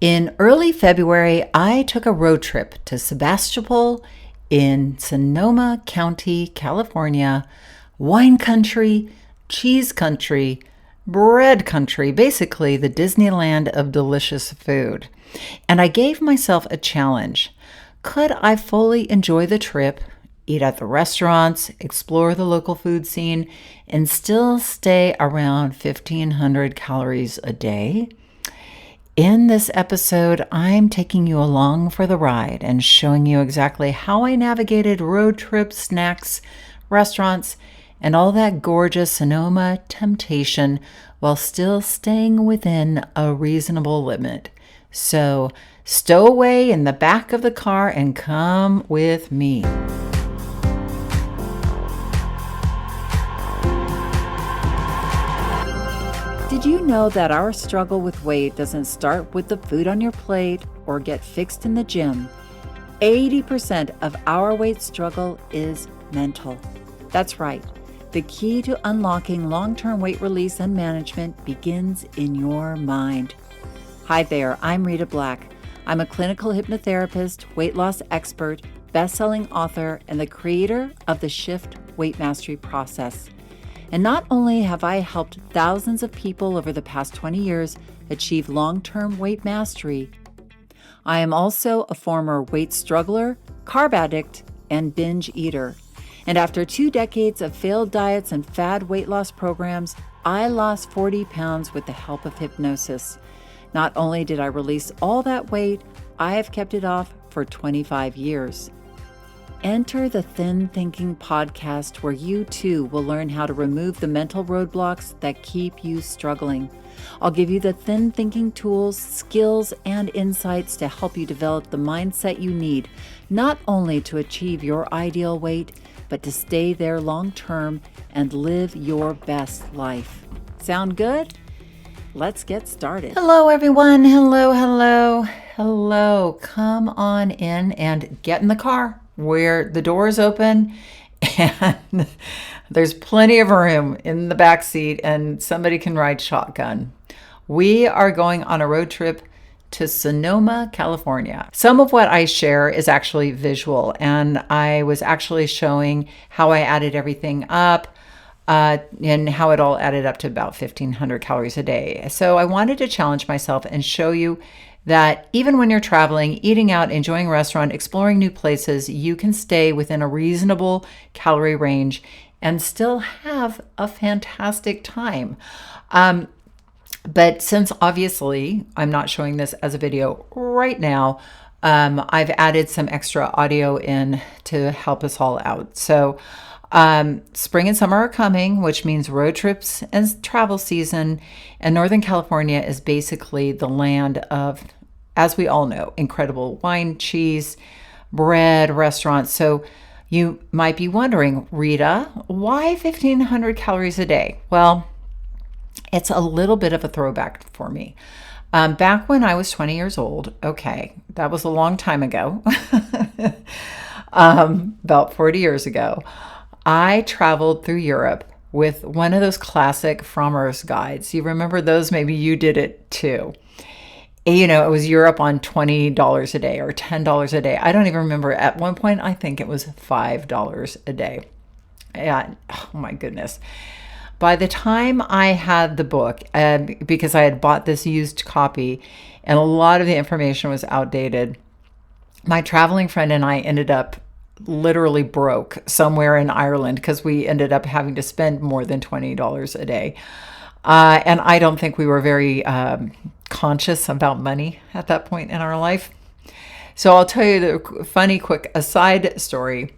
In early February, I took a road trip to Sebastopol in Sonoma County, California, wine country, cheese country, bread country, basically the Disneyland of delicious food. And I gave myself a challenge. Could I fully enjoy the trip, eat at the restaurants, explore the local food scene, and still stay around 1,500 calories a day? In this episode, I'm taking you along for the ride and showing you exactly how I navigated road trips, snacks, restaurants, and all that gorgeous Sonoma temptation while still staying within a reasonable limit. So, stow away in the back of the car and come with me. Did you know that our struggle with weight doesn't start with the food on your plate or get fixed in the gym? 80% of our weight struggle is mental. That's right. The key to unlocking long-term weight release and management begins in your mind. Hi there, I'm Rita Black. I'm a clinical hypnotherapist, weight loss expert, best-selling author, and the creator of the Shift Weight Mastery process. And not only have I helped thousands of people over the past 20 years achieve long-term weight mastery, I am also a former weight struggler, carb addict, and binge eater. And after 2 decades of failed diets and fad weight loss programs, I lost 40 pounds with the help of hypnosis. Not only did I release all that weight, I have kept it off for 25 years. Enter the Thin Thinking podcast, where you too will learn how to remove the mental roadblocks that keep you struggling. I'll give you the thin thinking tools, skills, and insights to help you develop the mindset you need, not only to achieve your ideal weight, but to stay there long term and live your best life. Sound good? Let's get started. Hello, everyone. Hello. Come on in and get in the car where the doors open and there's plenty of room in the back seat and somebody can ride shotgun. We are going on a road trip to Sonoma, California. Some of what I share is actually visual, and I was actually showing how I added everything up and how it all added up to about 1,500 calories a day. So I wanted to challenge myself and show you that even when you're traveling, eating out, enjoying a restaurant, exploring new places, you can stay within a reasonable calorie range and still have a fantastic time. But since obviously I'm not showing this as a video right now, I've added some extra audio in to help us all out. So spring and summer are coming, which means road trips and travel season. And Northern California is basically the land of, as we all know, incredible wine, cheese, bread, restaurants. So you might be wondering, Rita, why 1,500 calories a day? Well, it's a little bit of a throwback for me. Back when I was 20 years old, okay, that was a long time ago, about 40 years ago, I traveled through Europe with one of those classic Frommer's guides. You remember those? Maybe you did it too. You know, it was Europe on $20 a day or $10 a day. I don't even remember. At one point, I think it was $5 a day. Yeah, oh my goodness. By the time I had the book, because I had bought this used copy and a lot of the information was outdated, my traveling friend and I ended up literally broke somewhere in Ireland because we ended up having to spend more than $20 a day. And I don't think we were very conscious about money at that point in our life. So I'll tell you the funny, quick aside story.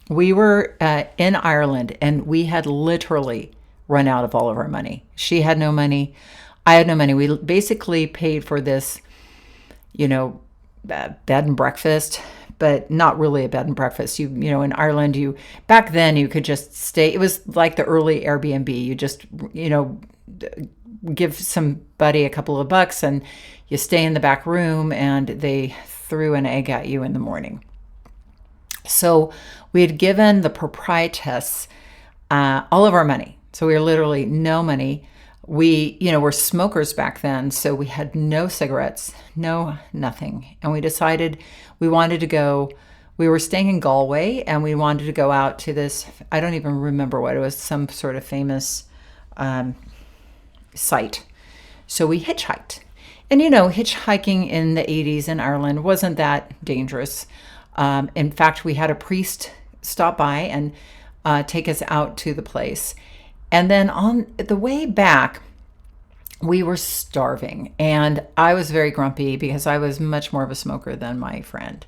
We were in Ireland and we had literally run out of all of our money. She had no money. I had no money. We basically paid for this, bed and breakfast, but not really a bed and breakfast. In Ireland, back then you could just stay. It was like the early Airbnb. You just, give somebody a couple of bucks and you stay in the back room and they threw an egg at you in the morning. So we had given the proprietress all of our money. So we were literally no money. we, were smokers back then. So we had no cigarettes, no nothing. And we decided we wanted to go. We were staying in Galway and we wanted to go out to this, I don't even remember what it was, some sort of famous site. So we hitchhiked. And hitchhiking in the 80s in Ireland wasn't that dangerous. In fact, we had a priest stop by and take us out to the place. And then on the way back, we were starving. And I was very grumpy because I was much more of a smoker than my friend.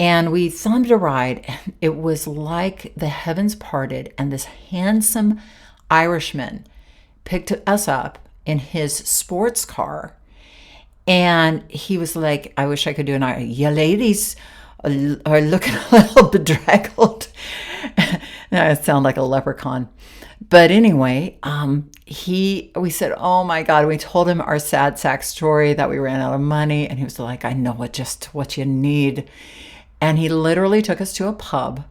And we thumbed a ride. It was like the heavens parted, and this handsome Irishman picked us up in his sports car. And he was like, I wish I could do an Irish. You ladies are looking a little bedraggled. I sound like a leprechaun. But anyway, we said, oh my God, we told him our sad sack story that we ran out of money. And he was like, I know just what you need. And he literally took us to a pub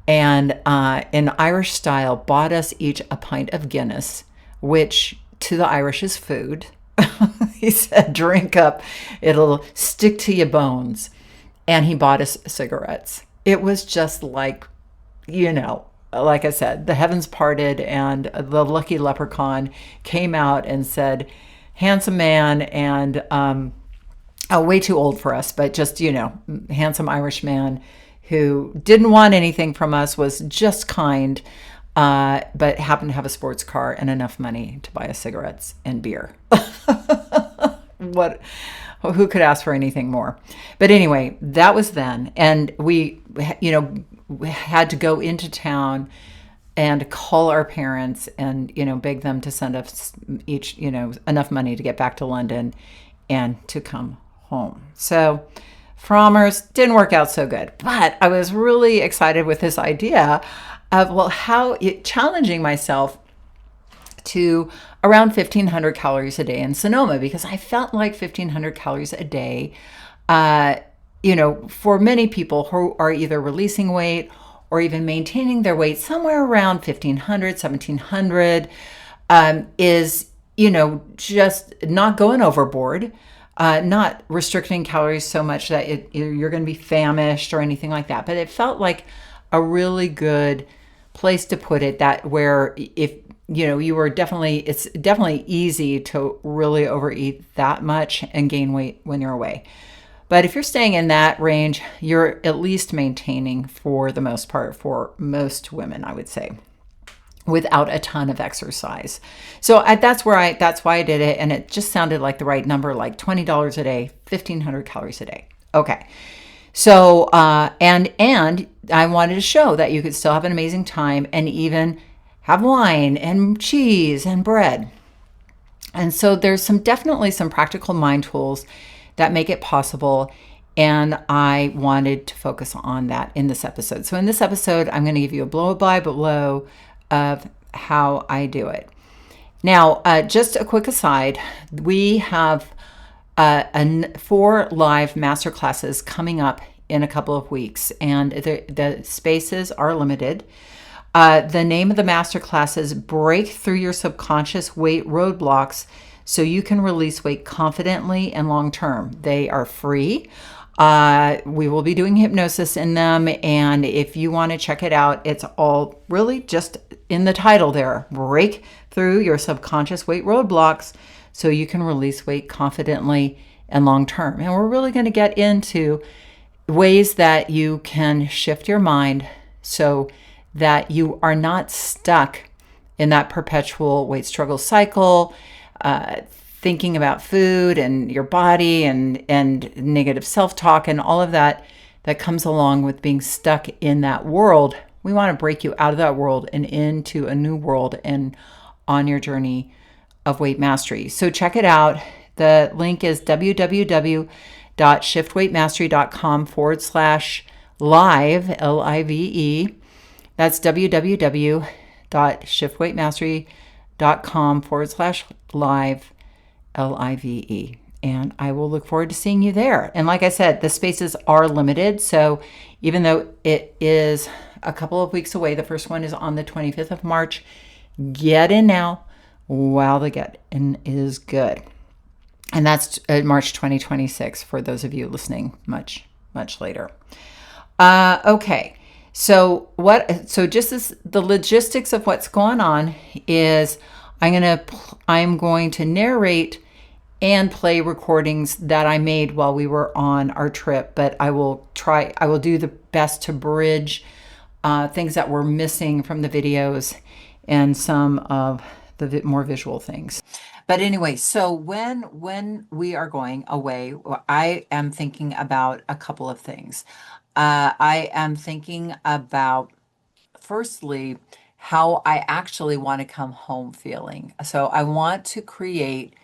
and in Irish style bought us each a pint of Guinness, which to the Irish is food. He said, drink up, it'll stick to your bones. And he bought us cigarettes. It was just like, like I said, the heavens parted and the lucky leprechaun came out and said, handsome man and way too old for us, but just, handsome Irish man who didn't want anything from us, was just kind, but happened to have a sports car and enough money to buy us cigarettes and beer. Who could ask for anything more? But anyway, that was then. And we had to go into town and call our parents and, beg them to send us each, enough money to get back to London and to come home. So Frommer's didn't work out so good, but I was really excited with this idea of, challenging myself to around 1,500 calories a day in Sonoma, because I felt like 1,500 calories a day, for many people who are either releasing weight or even maintaining their weight somewhere around 1,500, 1,700 is, just not going overboard. Not restricting calories so much that you're going to be famished or anything like that. But it felt like a really good place to put it, that where if, it's definitely easy to really overeat that much and gain weight when you're away. But if you're staying in that range, you're at least maintaining for the most part for most women, I would say, without a ton of exercise. So that's why I did it. And it just sounded like the right number, like $20 a day, 1,500 calories a day. Okay. So, and I wanted to show that you could still have an amazing time and even have wine and cheese and bread. And so there's definitely some practical mind tools that make it possible. And I wanted to focus on that in this episode. So in this episode, I'm going to give you a blow-by-blow of how I do it. Now, just a quick aside, we have 4 live master classes coming up in a couple of weeks, and the spaces are limited. The name of the master classes: Break Through Your Subconscious Weight Roadblocks So You Can Release Weight Confidently and Long Term. They are free. We will be doing hypnosis in them, and if you want to check it out, it's all really just in the title there: Break Through Your Subconscious Weight Roadblocks So You Can Release Weight Confidently and Long Term. And we're really going to get into ways that you can shift your mind so that you are not stuck in that perpetual weight struggle cycle, thinking about food and your body and negative self-talk and all of that comes along with being stuck in that world. We want to break you out of that world and into a new world and on your journey of weight mastery. So check it out. The link is www.shiftweightmastery.com/live, LIVE. That's www.shiftweightmastery.com/live, LIVE. And I will look forward to seeing you there. And like I said, the spaces are limited. So even though it is a couple of weeks away, the first one is on the 25th of March, get in now while the getting is good. And that's March 2026 for those of you listening much later. Okay. So just as the logistics of what's going on is I'm going to narrate and play recordings that I made while we were on our trip, but I will do the best to bridge things that were missing from the videos and some of the more visual things. But anyway, so when we are going away, I am thinking about a couple of things. I am thinking about, firstly, how I actually want to come home feeling. So I want to create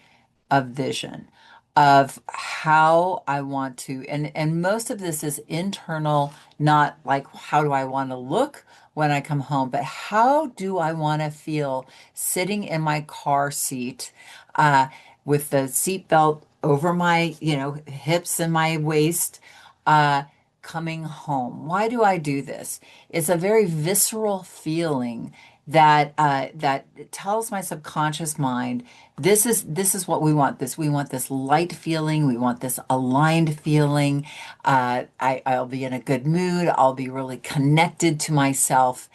a vision of how I want to, and most of this is internal, not like how do I want to look when I come home, but how do I want to feel sitting in my car seat uh, with the seatbelt over my, hips and my waist, uh, coming home. Why do I do this? It's a very visceral feeling that tells my subconscious mind this is what we want. We want this light feeling. We want this aligned feeling. I'll be in a good mood. I'll be really connected to myself,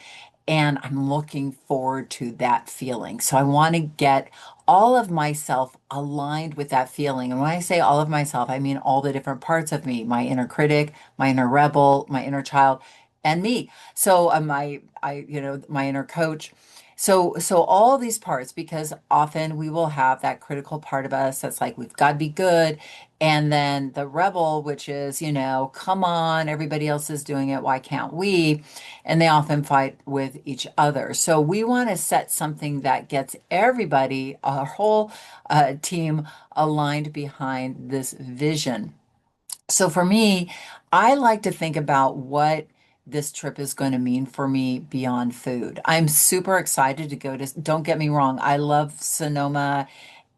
and I'm looking forward to that feeling. So I want to get all of myself aligned with that feeling. And when I say all of myself, I mean all the different parts of me, my inner critic, my inner rebel, my inner child, and me. So my inner coach. So all these parts, because often we will have that critical part of us that's like, we've got to be good. And then the rebel, which is, come on, everybody else is doing it. Why can't we? And they often fight with each other. So we want to set something that gets everybody, our whole team, aligned behind this vision. So for me, I like to think about what this trip is going to mean for me beyond food. I'm super excited to go to, don't get me wrong, I love Sonoma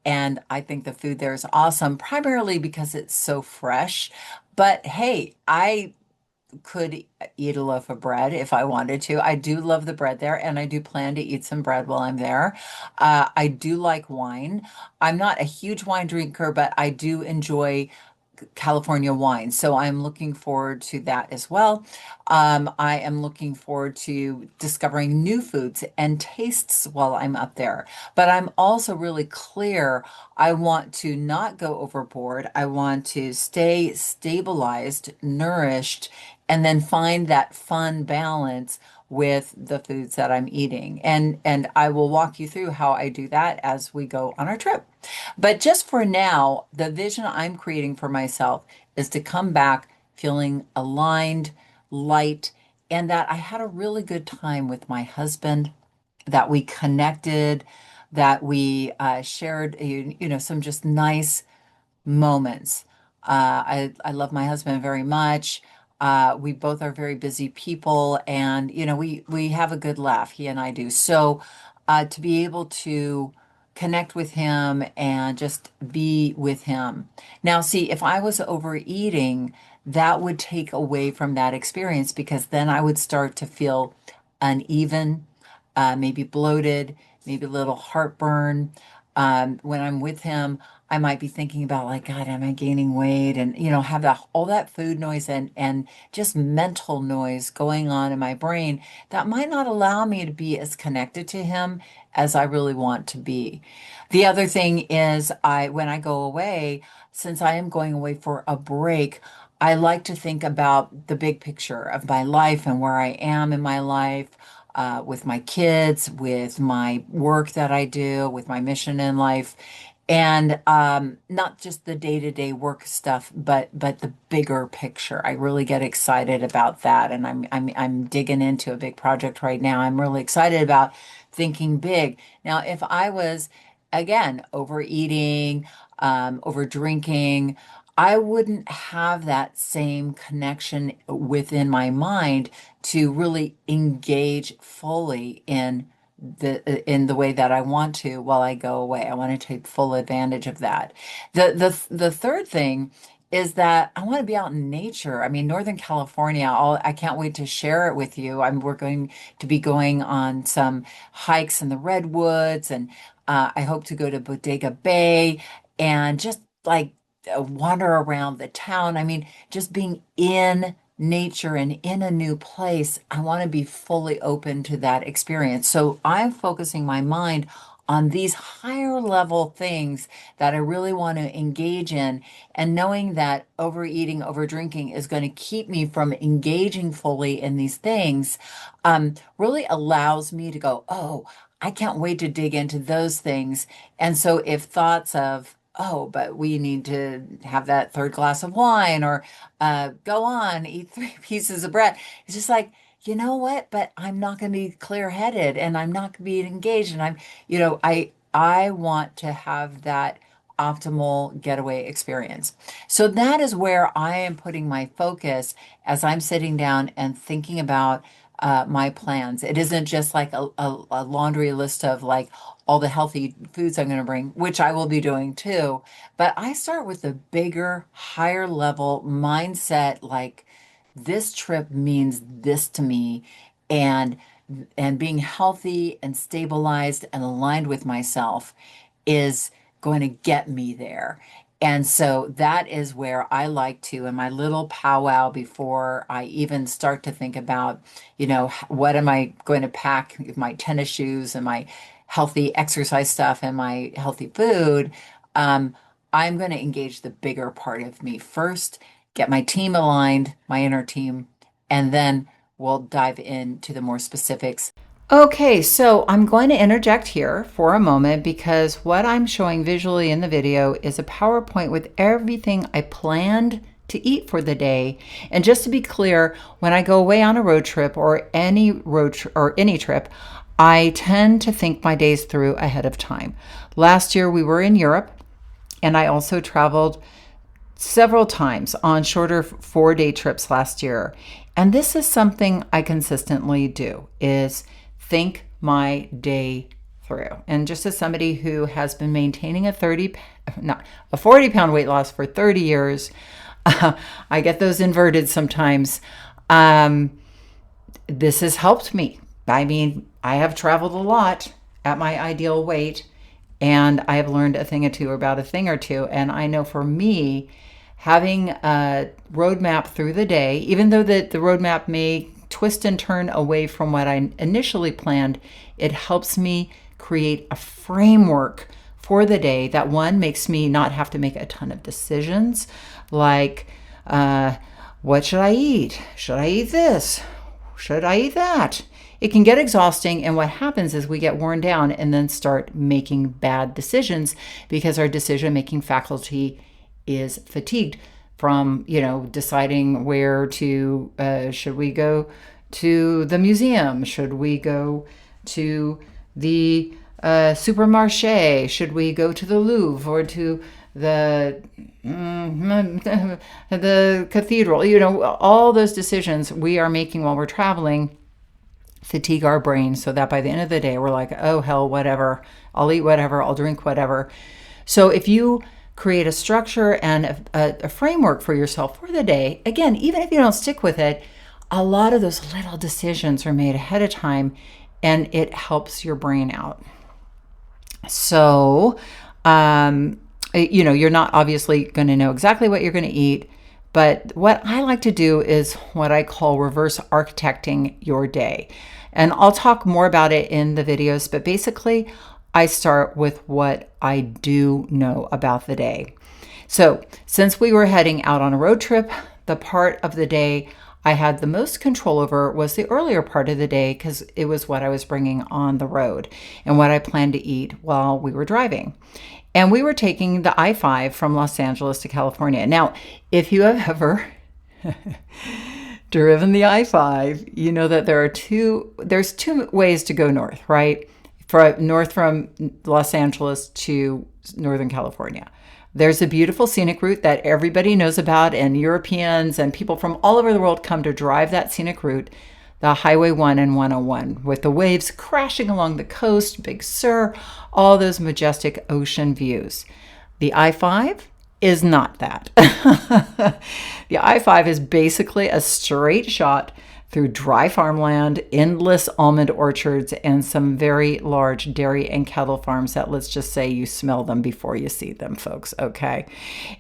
and I think the food there is awesome, primarily because it's so fresh. But hey, I could eat a loaf of bread if I wanted to. I do love the bread there, and I do plan to eat some bread while I'm there. I do like wine. I'm not a huge wine drinker, but I do enjoy California wine. So I'm looking forward to that as well. I am looking forward to discovering new foods and tastes while I'm up there. But I'm also really clear. I want to not go overboard. I want to stay stabilized, nourished, and then find that fun balance with the foods that I'm eating. And I will walk you through how I do that as we go on our trip. But just for now, the vision I'm creating for myself is to come back feeling aligned, light, and that I had a really good time with my husband, that we connected, that we shared, some just nice moments. I love my husband very much. We both are very busy people, and we have a good laugh. He and I do. So to be able to connect with him and just be with him. Now, see, if I was overeating, that would take away from that experience because then I would start to feel uneven, maybe bloated, maybe a little heartburn. When I'm with him, I might be thinking about like, God, am I gaining weight? And have that all that food noise and just mental noise going on in my brain that might not allow me to be as connected to him as I really want to be. The other thing is when I go away, since I am going away for a break, I like to think about the big picture of my life and where I am in my life. With my kids, with my work that I do, with my mission in life, and not just the day-to-day work stuff, but the bigger picture. I really get excited about that, and I'm digging into a big project right now. I'm really excited about thinking big. Now, if I was again overeating, over drinking, I wouldn't have that same connection within my mind to really engage fully in the way that I want to while I go away. I want to take full advantage of that. The third thing is that I want to be out in nature. I mean, Northern California, I can't wait to share it with you. We're going to be going on some hikes in the redwoods, and I hope to go to Bodega Bay and just like wander around the town. I mean, just being in nature and in a new place, I want to be fully open to that experience. So I'm focusing my mind on these higher level things that I really want to engage in, and knowing that overeating, overdrinking is going to keep me from engaging fully in these things, really allows me to go, oh, I can't wait to dig into those things. And so if thoughts of, oh, but we need to have that third glass of wine, or go on, eat 3 pieces of bread. It's just like, you know what? But I'm not going to be clear-headed, and I'm not going to be engaged. And I want to have that optimal getaway experience. So that is where I am putting my focus as I'm sitting down and thinking about my plans. It isn't just like a laundry list of like all the healthy foods I'm going to bring, which I will be doing too. But I start with the bigger, higher level mindset, like this trip means this to me, and being healthy and stabilized and aligned with myself is going to get me there. And so that is where I like to, in my little powwow before I even start to think about, what am I going to pack with my tennis shoes and my healthy exercise stuff and my healthy food. I'm going to engage the bigger part of me first, get my team aligned, my inner team, and then we'll dive into the more specifics. Okay, so I'm going to interject here for a moment because what I'm showing visually in the video is a PowerPoint with everything I planned to eat for the day. And just to be clear, when I go away on a road trip or any trip, I tend to think my days through ahead of time. Last year we were in Europe, and I also traveled several times on shorter 4-day trips last year. And this is something I consistently do, is think my day through. And just as somebody who has been maintaining a 40-pound weight loss for 30 years, I get those inverted sometimes. This has helped me. I mean, I have traveled a lot at my ideal weight, and I have learned a thing or two about a thing or two. And I know for me, having a roadmap through the day, even though the roadmap may twist and turn away from what I initially planned, it helps me create a framework for the day that, one, makes me not have to make a ton of decisions like, what should I eat? Should I eat this? Should I eat that? It can get exhausting, and what happens is we get worn down and then start making bad decisions because our decision-making faculty is fatigued from, deciding where to, should we go to the museum? Should we go to the supermarché? Should we go to the Louvre or to the cathedral? All those decisions we are making while we're traveling fatigue our brain, so that by the end of the day, we're like, oh, hell, whatever. I'll eat whatever. I'll drink whatever. So if you create a structure and a framework for yourself for the day, again, even if you don't stick with it, a lot of those little decisions are made ahead of time, and it helps your brain out. So, you're not obviously going to know exactly what you're going to eat, but what I like to do is what I call reverse architecting your day. And I'll talk more about it in the videos, but basically I start with what I do know about the day. So since we were heading out on a road trip, the part of the day I had the most control over was the earlier part of the day, because it was what I was bringing on the road and what I planned to eat while we were driving. And we were taking the I-5 from Los Angeles to California. Now, if you have ever driven the I-5, you know that there's two ways to go north, right? North from Los Angeles to Northern California. There's a beautiful scenic route that everybody knows about, and Europeans and people from all over the world come to drive that scenic route, the Highway 1 and 101, with the waves crashing along the coast, Big Sur, all those majestic ocean views. The I-5 is not that. The I-5 is basically a straight shot through dry farmland, endless almond orchards, and some very large dairy and cattle farms that, let's just say, you smell them before you see them, folks, okay?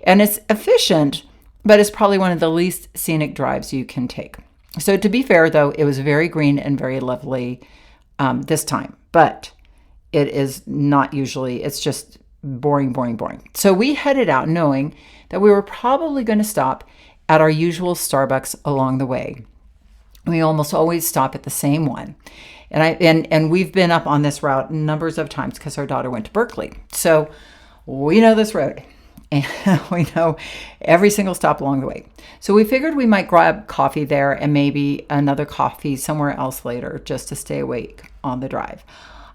And it's efficient, but it's probably one of the least scenic drives you can take. So to be fair, though, it was very green and very lovely this time, but it is not usually, it's just boring, boring, boring. So we headed out knowing that we were probably going to stop at our usual Starbucks along the way. We almost always stop at the same one. And we've been up on this route numbers of times because our daughter went to Berkeley. So we know this road and we know every single stop along the way. So we figured we might grab coffee there and maybe another coffee somewhere else later just to stay awake on the drive.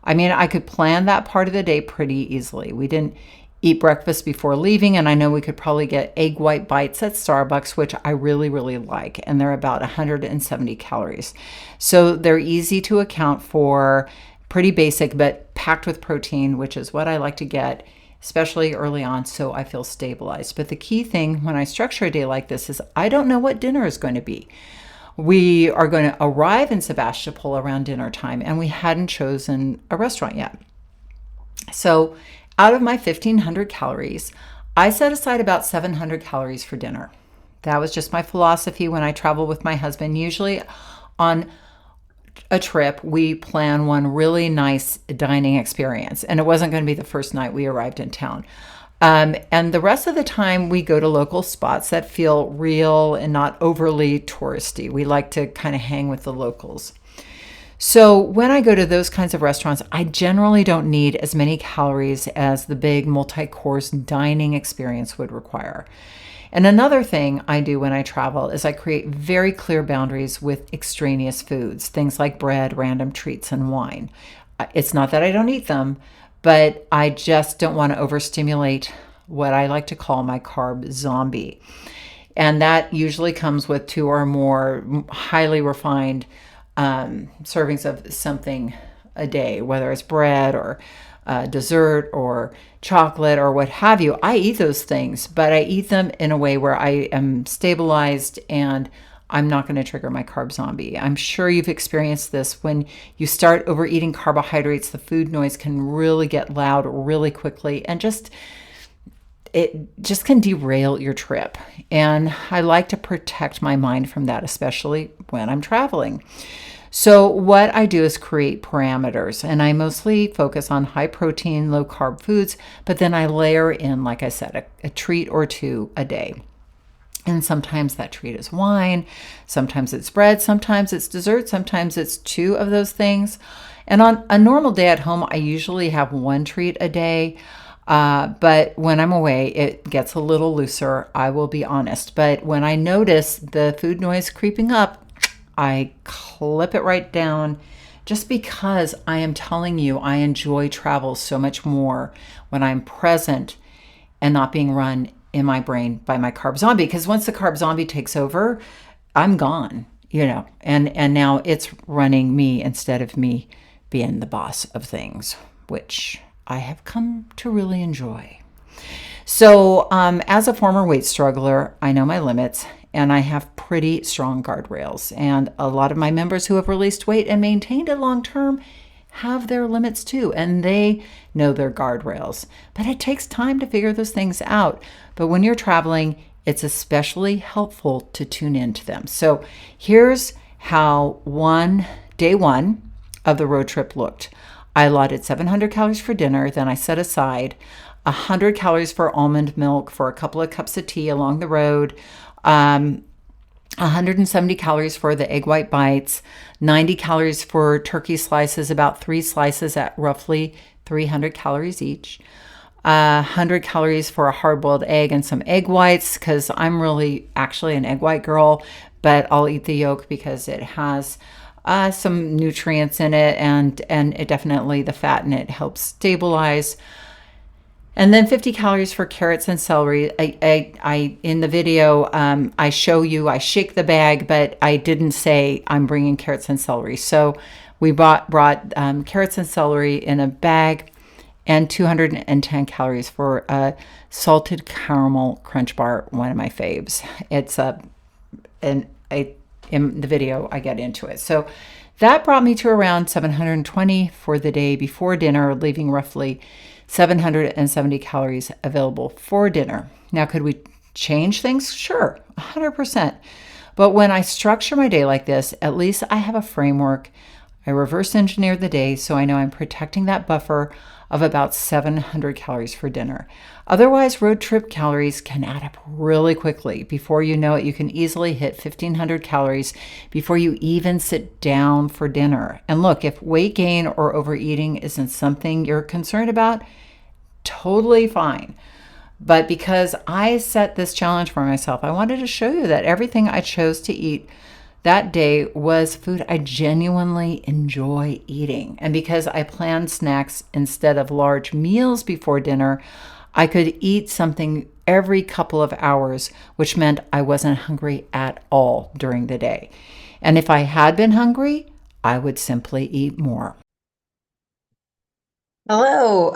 I mean, I could plan that part of the day pretty easily. We didn't eat breakfast before leaving, and I know we could probably get egg white bites at Starbucks, which I really, really like, and they're about 170 calories. So they're easy to account for, pretty basic, but packed with protein, which is what I like to get, especially early on, so I feel stabilized. But the key thing when I structure a day like this is I don't know what dinner is going to be. We are going to arrive in Sebastopol around dinner time, and we hadn't chosen a restaurant yet. So out of my 1,500 calories, I set aside about 700 calories for dinner. That was just my philosophy when I travel with my husband. Usually on a trip, we plan one really nice dining experience, and it wasn't going to be the first night we arrived in town. And the rest of the time, we go to local spots that feel real and not overly touristy. We like to kind of hang with the locals. So when I go to those kinds of restaurants, I generally don't need as many calories as the big multi-course dining experience would require. And another thing I do when I travel is I create very clear boundaries with extraneous foods, things like bread, random treats, and wine. It's not that I don't eat them, but I just don't want to overstimulate what I like to call my carb zombie. And that usually comes with 2 or more highly refined servings of something a day, whether it's bread or dessert or chocolate or what have you. I eat those things, but I eat them in a way where I am stabilized and I'm not going to trigger my carb zombie. I'm sure you've experienced this. When you start overeating carbohydrates, the food noise can really get loud really quickly and it just can derail your trip. And I like to protect my mind from that, especially when I'm traveling. So what I do is create parameters, and I mostly focus on high protein, low carb foods, but then I layer in, like I said, a treat or 2 a day. And sometimes that treat is wine, sometimes it's bread, sometimes it's dessert, sometimes it's 2 of those things. And on a normal day at home, I usually have 1 treat a day. But when I'm away, it gets a little looser, I will be honest. But when I notice the food noise creeping up, I clip it right down just because I am telling you I enjoy travel so much more when I'm present and not being run in my brain by my carb zombie. Because once the carb zombie takes over, I'm gone, and now it's running me instead of me being the boss of things, which I have come to really enjoy. So as a former weight struggler, I know my limits and I have pretty strong guardrails. And a lot of my members who have released weight and maintained it long term have their limits too, and they know their guardrails. But it takes time to figure those things out. But when you're traveling, it's especially helpful to tune into them. So here's how day one of the road trip looked. I allotted 700 calories for dinner. Then I set aside 100 calories for almond milk for a couple of cups of tea along the road, 170 calories for the egg white bites, 90 calories for turkey slices, about 3 slices at roughly 300 calories each, 100 calories for a hard-boiled egg and some egg whites, because I'm really actually an egg white girl, but I'll eat the yolk because it has some nutrients in it, and it definitely, the fat in it helps stabilize. And then 50 calories for carrots and celery. I in the video, I show you, I shake the bag, but I didn't say I'm bringing carrots and celery. So we brought carrots and celery in a bag, and 210 calories for a salted caramel crunch bar, one of my faves. in the video, I get into it. So that brought me to around 720 for the day before dinner, leaving roughly 770 calories available for dinner. Now, could we change things? Sure, 100%. But when I structure my day like this, at least I have a framework. I reverse engineer the day so I know I'm protecting that buffer of about 700 calories for dinner. Otherwise, road trip calories can add up really quickly. Before you know it, you can easily hit 1,500 calories before you even sit down for dinner. And look, if weight gain or overeating isn't something you're concerned about, totally fine. But because I set this challenge for myself, I wanted to show you that everything I chose to eat that day was food I genuinely enjoy eating. And because I planned snacks instead of large meals before dinner, I could eat something every couple of hours, which meant I wasn't hungry at all during the day. And if I had been hungry, I would simply eat more. Hello.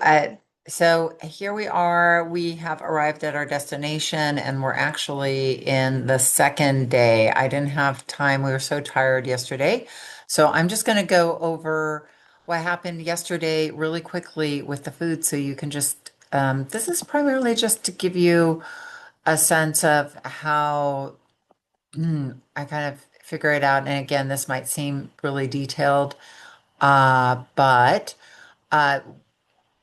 So here we are. We have arrived at our destination and we're actually in the second day. I didn't have time. We were so tired yesterday. So I'm just going to go over what happened yesterday really quickly with the food so you can just, this is primarily just to give you a sense of how I kind of figure it out. And again, this might seem really detailed, but. Uh,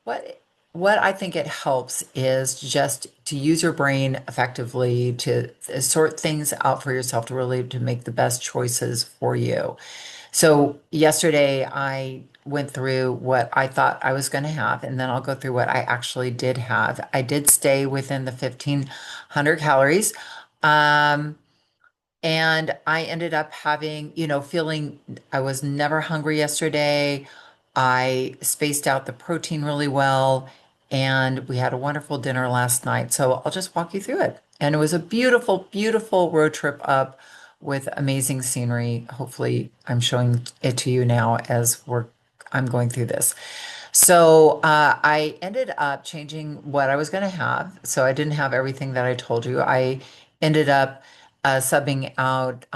what what I think it helps is just to use your brain effectively to sort things out for yourself to really to make the best choices for you. So yesterday I went through what I thought I was going to have, and then I'll go through what I actually did have. I did stay within the 1,500 calories. Um, and I ended up having, feeling I was never hungry yesterday. I spaced out the protein really well, and we had a wonderful dinner last night. So I'll just walk you through it. And it was a beautiful, beautiful road trip up with amazing scenery. Hopefully, I'm showing it to you now as I'm going through this. So I ended up changing what I was going to have. So I didn't have everything that I told you. I ended up subbing out.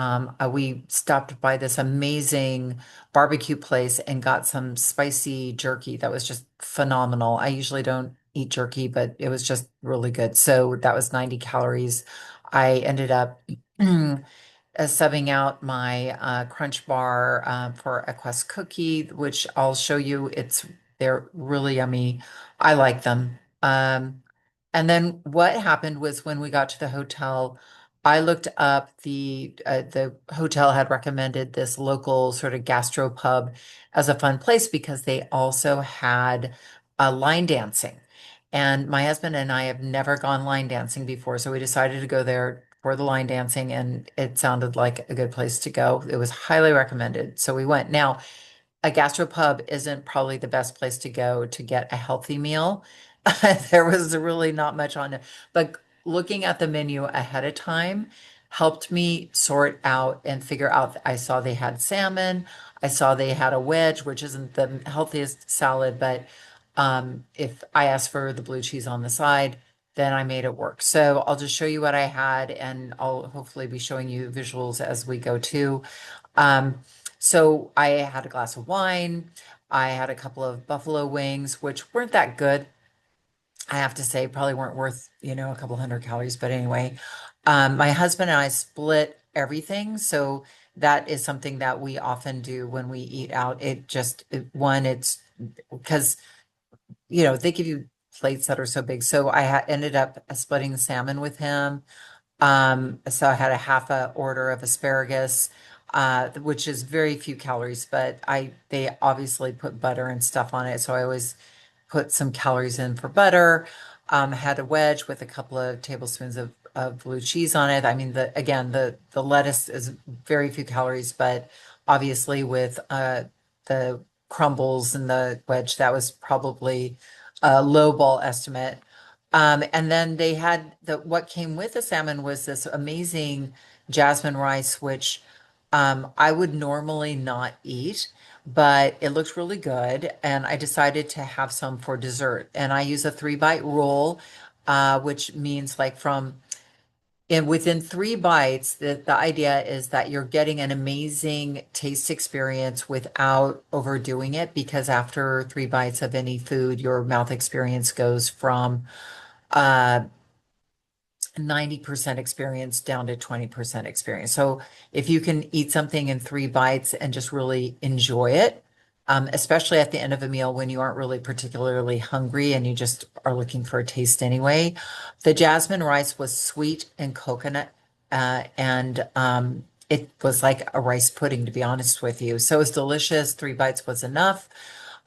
We stopped by this amazing barbecue place and got some spicy jerky that was just phenomenal. I usually don't eat jerky, but it was just really good. So that was 90 calories. I ended up subbing out my Crunch Bar for a Quest cookie, which I'll show you. They're really yummy. I like them. And then what happened was when we got to the hotel, I looked up the hotel had recommended this local sort of gastro pub as a fun place because they also had line dancing. And my husband and I have never gone line dancing before, so we decided to go there for the line dancing, and it sounded like a good place to go. It was highly recommended, so we went. Now, a gastropub isn't probably the best place to go to get a healthy meal. There was really not much on it, but looking at the menu ahead of time helped me sort out and figure out. I saw they had salmon. I saw they had a wedge, which isn't the healthiest salad, but if I asked for the blue cheese on the side, then I made it work. So I'll just show you what I had, and I'll hopefully be showing you visuals as we go too. Um, so I had a glass of wine. I had a couple of buffalo wings, which weren't that good. I have to say, probably weren't worth, a couple hundred calories. But anyway, my husband and I split everything. So that is something that we often do when we eat out. It's because, they give you plates that are so big. So ended up splitting the salmon with him. So I had a half a order of asparagus, which is very few calories, but they obviously put butter and stuff on it. So I always put some calories in for butter. Had a wedge with a couple of tablespoons of blue cheese on it. I mean, the lettuce is very few calories, but obviously with the crumbles and the wedge, that was probably a low ball estimate. And then they had what came with the salmon was this amazing jasmine rice, which I would normally not eat, but it looked really good. And I decided to have some for dessert. And I use a 3-bite roll, which means like from And within 3 bites, the idea is that you're getting an amazing taste experience without overdoing it, because after 3 bites of any food, your mouth experience goes from uh, 90% experience down to 20% experience. So if you can eat something in 3 bites and just really enjoy it, especially at the end of a meal when you aren't really particularly hungry and you just are looking for a taste anyway. The jasmine rice was sweet and coconut, and it was like a rice pudding, to be honest with you. So it was delicious. 3 bites was enough.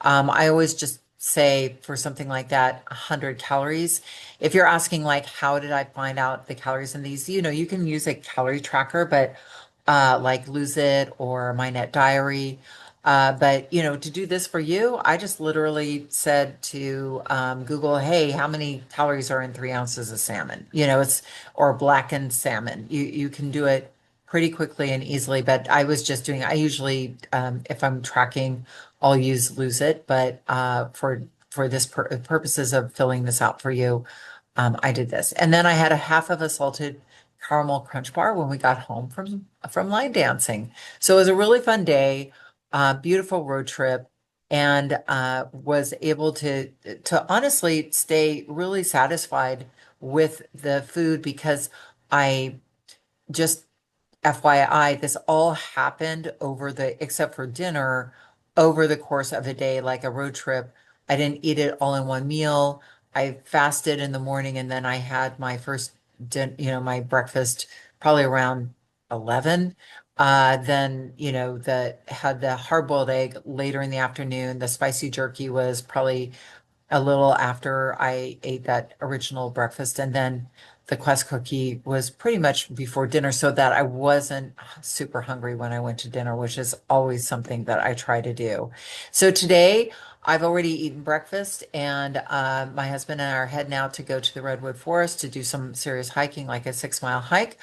I always just say for something like that, 100 calories. If you're asking like, how did I find out the calories in these? You can use a calorie tracker, but like Lose It or My Net Diary. But to do this for you, I just literally said to Google, hey, how many calories are in 3 ounces of salmon? Or blackened salmon. You can do it pretty quickly and easily, but I usually, if I'm tracking, I'll use Lose It, but for this purposes of filling this out for you, I did this. And then I had a half of a salted caramel crunch bar when we got home from line dancing. So it was a really fun day, beautiful road trip, and was able to honestly stay really satisfied with the food, because I just FYI, this all happened except for dinner, over the course of a day, like a road trip. I didn't eat it all in one meal. I fasted in the morning, and then I had my my breakfast probably around 11. Then, had the hard-boiled egg later in the afternoon. The spicy jerky was probably a little after I ate that original breakfast, and then the Quest cookie was pretty much before dinner, so that I wasn't super hungry when I went to dinner, which is always something that I try to do. So today I've already eaten breakfast, and my husband and I are heading out to go to the Redwood Forest to do some serious hiking, like a 6-mile hike.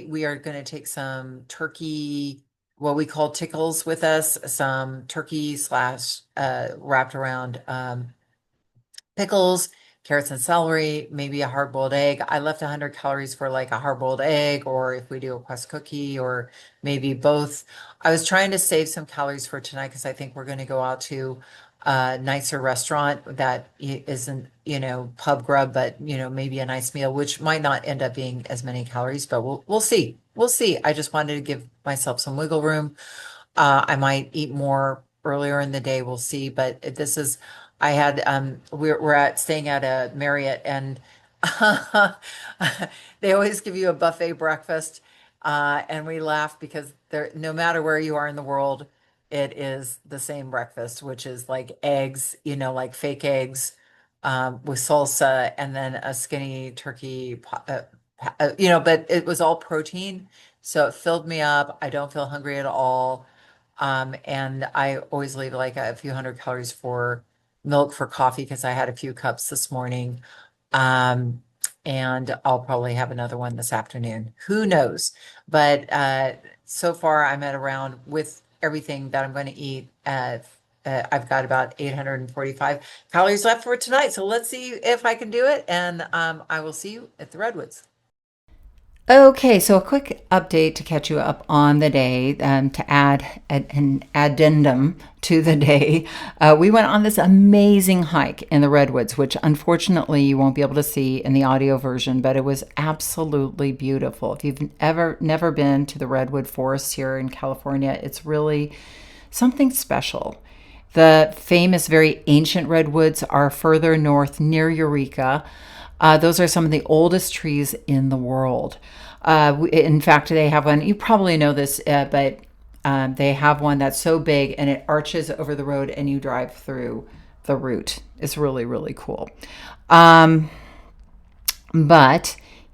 We are going to take some turkey, what we call tickles, with us, some turkey slash wrapped around pickles, carrots and celery, maybe a hard-boiled egg. I left 100 calories for like a hard-boiled egg, or if we do a Quest cookie, or maybe both. I was trying to save some calories for tonight because I think we're going to go out to a nicer restaurant that isn't, pub grub, but maybe a nice meal, which might not end up being as many calories, but we'll see. We'll see. I just wanted to give myself some wiggle room. I might eat more earlier in the day. We'll see. But I had, we're staying at a Marriott, and they always give you a buffet breakfast. And we laugh because no matter where you are in the world, it is the same breakfast, which is like eggs, like fake eggs, with salsa, and then a skinny turkey, but it was all protein. So it filled me up. I don't feel hungry at all. And I always leave like a few hundred calories for milk for coffee, because I had a few cups this morning. Um, and I'll probably have another one this afternoon. Who knows? But so far, I'm at around, with everything that I'm going to eat, I've got about 845 calories left for tonight. So let's see if I can do it. And I will see you at the Redwoods. Okay, so a quick update to catch you up on the day, to add an addendum to the day. We went on this amazing hike in the Redwoods, which unfortunately you won't be able to see in the audio version, but it was absolutely beautiful. If you've never been to the Redwood Forest here in California, it's really something special. The famous, very ancient redwoods are further north near Eureka. Those are some of the oldest trees in the world. In fact, they have one, you probably know this, but they have one that's so big and it arches over the road and you drive through the root. It's really, really cool. But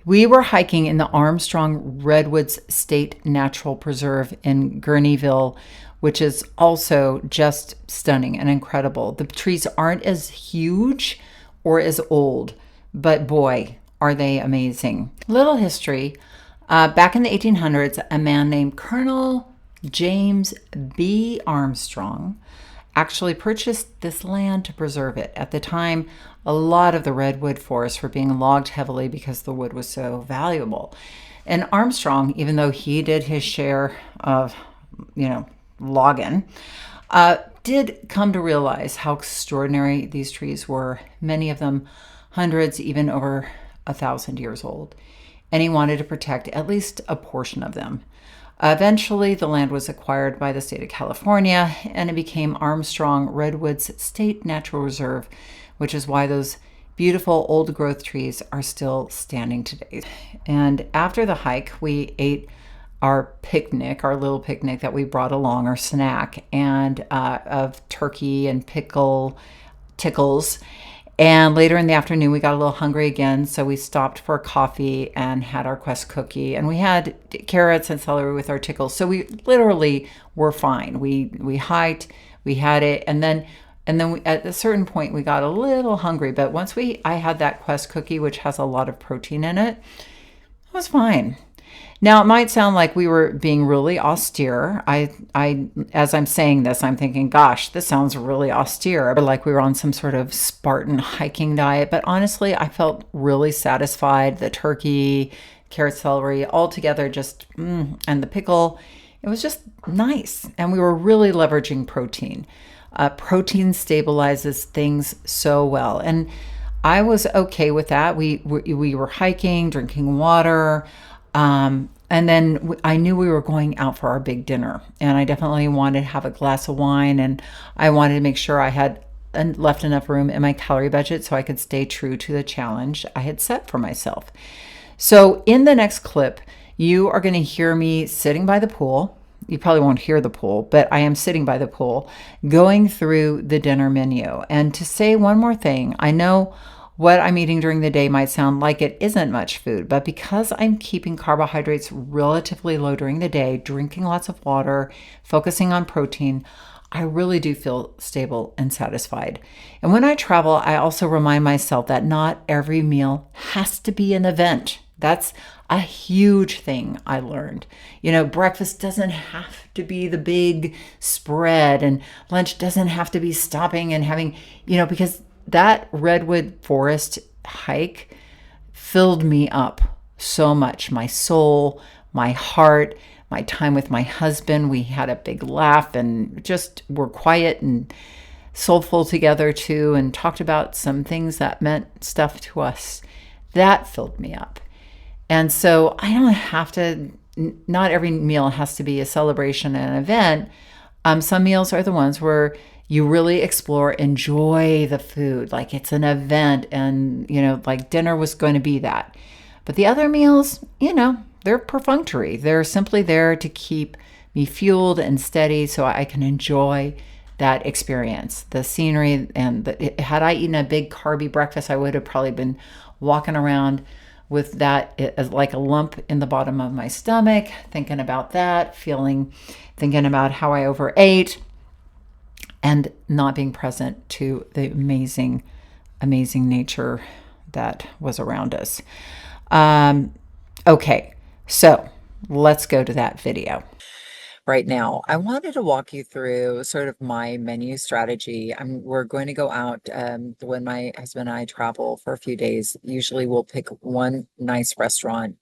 we were hiking in the Armstrong Redwoods State Natural Preserve in Gurneyville, which is also just stunning and incredible. The trees aren't as huge or as old, but boy, are they amazing. Little history. Back in the 1800s, a man named Colonel James B. Armstrong actually purchased this land to preserve it. At the time, a lot of the redwood forests were being logged heavily because the wood was so valuable. And Armstrong, even though he did his share of, logging, did come to realize how extraordinary these trees were, many of them hundreds, even over 1,000 years old. And he wanted to protect at least a portion of them. Eventually, the land was acquired by the state of California and it became Armstrong Redwoods State Natural Reserve, which is why those beautiful old growth trees are still standing today. And after the hike, we ate our picnic, our little picnic that we brought along, our snack, and of turkey and tickles. And later in the afternoon, we got a little hungry again, so we stopped for coffee and had our Quest cookie. And we had carrots and celery with our tickles, so we literally were fine. We hiked, we had it, and then at a certain point we got a little hungry. But once I had that Quest cookie, which has a lot of protein in it, it was fine. Now, it might sound like we were being really austere. As I'm saying this, I'm thinking, gosh, this sounds really austere, but like we were on some sort of Spartan hiking diet. But honestly, I felt really satisfied. The turkey, carrot, celery, all together, and the pickle, it was just nice. And we were really leveraging protein. Protein stabilizes things so well. And I was okay with that. We were hiking, drinking water. And then I knew we were going out for our big dinner, and I definitely wanted to have a glass of wine, and I wanted to make sure I had left enough room in my calorie budget so I could stay true to the challenge I had set for myself. So in the next clip, you are going to hear me sitting by the pool. You probably won't hear the pool, but I am sitting by the pool going through the dinner menu. And to say one more thing, I know what I'm eating during the day might sound like it isn't much food, but because I'm keeping carbohydrates relatively low during the day, drinking lots of water, focusing on protein, I really do feel stable and satisfied. And when I travel, I also remind myself that not every meal has to be an event. That's a huge thing I learned. Breakfast doesn't have to be the big spread, and lunch doesn't have to be stopping and having, because that redwood forest hike filled me up so much. My soul, my heart, my time with my husband. We had a big laugh and just were quiet and soulful together too, and talked about some things that meant stuff to us. That filled me up. And so I don't have to, not every meal has to be a celebration and an event. Some meals are the ones where you really explore, enjoy the food, like it's an event, and, like dinner was going to be that. But the other meals, they're perfunctory. They're simply there to keep me fueled and steady so I can enjoy that experience, the scenery. And had I eaten a big carby breakfast, I would have probably been walking around with that as like a lump in the bottom of my stomach, thinking about that, thinking about how I overate, and not being present to the amazing, amazing nature that was around us. Okay, so let's go to that video. Right now, I wanted to walk you through sort of my menu strategy. We're going to go out when my husband and I travel for a few days. Usually we'll pick one nice restaurant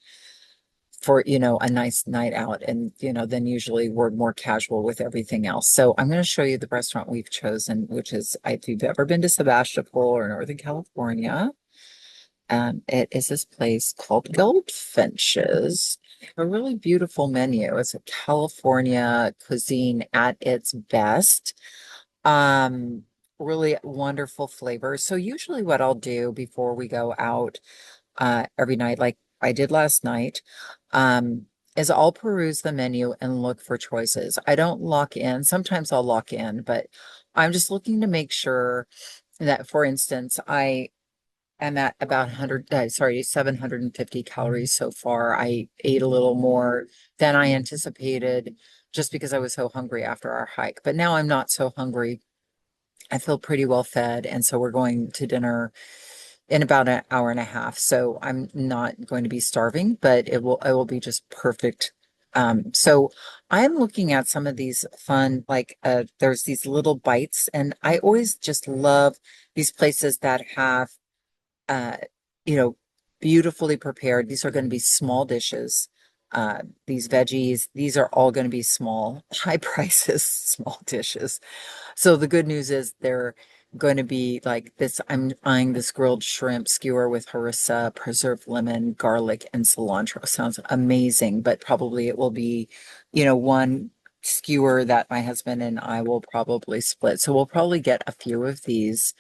for, a nice night out. And, then usually we're more casual with everything else. So I'm going to show you the restaurant we've chosen, which is, if you've ever been to Sebastopol or Northern California, it is this place called Goldfinch's. A really beautiful menu. It's a California cuisine at its best. Really wonderful flavors. So usually what I'll do before we go out every night, like I did last night, is I'll peruse the menu and look for choices. I don't lock in. Sometimes I'll lock in, but I'm just looking to make sure that, for instance, I am at about 750 calories so far. I ate a little more than I anticipated just because I was so hungry after our hike. But now I'm not so hungry. I feel pretty well fed. And so we're going to dinner in about an hour and a half. So I'm not going to be starving, but it will be just perfect So I'm looking at some of these fun, like there's these little bites, and I always just love these places that have uh, you know, beautifully prepared. These are going to be small dishes. These veggies, these are all going to be small, high prices, small dishes. So the good news is they're going to be like this. I'm eyeing this grilled shrimp skewer with harissa, preserved lemon, garlic, and cilantro. Sounds amazing, but probably it will be, one skewer that my husband and I will probably split. So we'll probably get a few of these,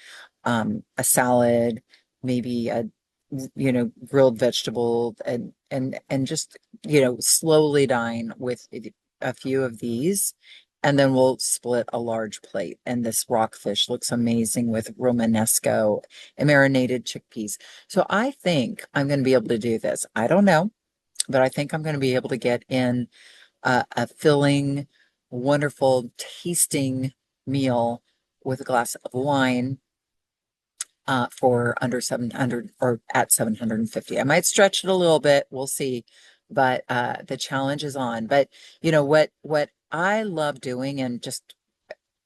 a salad, maybe a grilled vegetable and just slowly dine with a few of these, and then we'll split a large plate. And this rockfish looks amazing with Romanesco and marinated chickpeas. So I think I'm going to be able to do this. I don't know, but I think I'm going to be able to get in a filling, wonderful tasting meal with a glass of wine for under 700 or at 750. I might stretch it a little bit. We'll see. But the challenge is on. But what I love doing, and just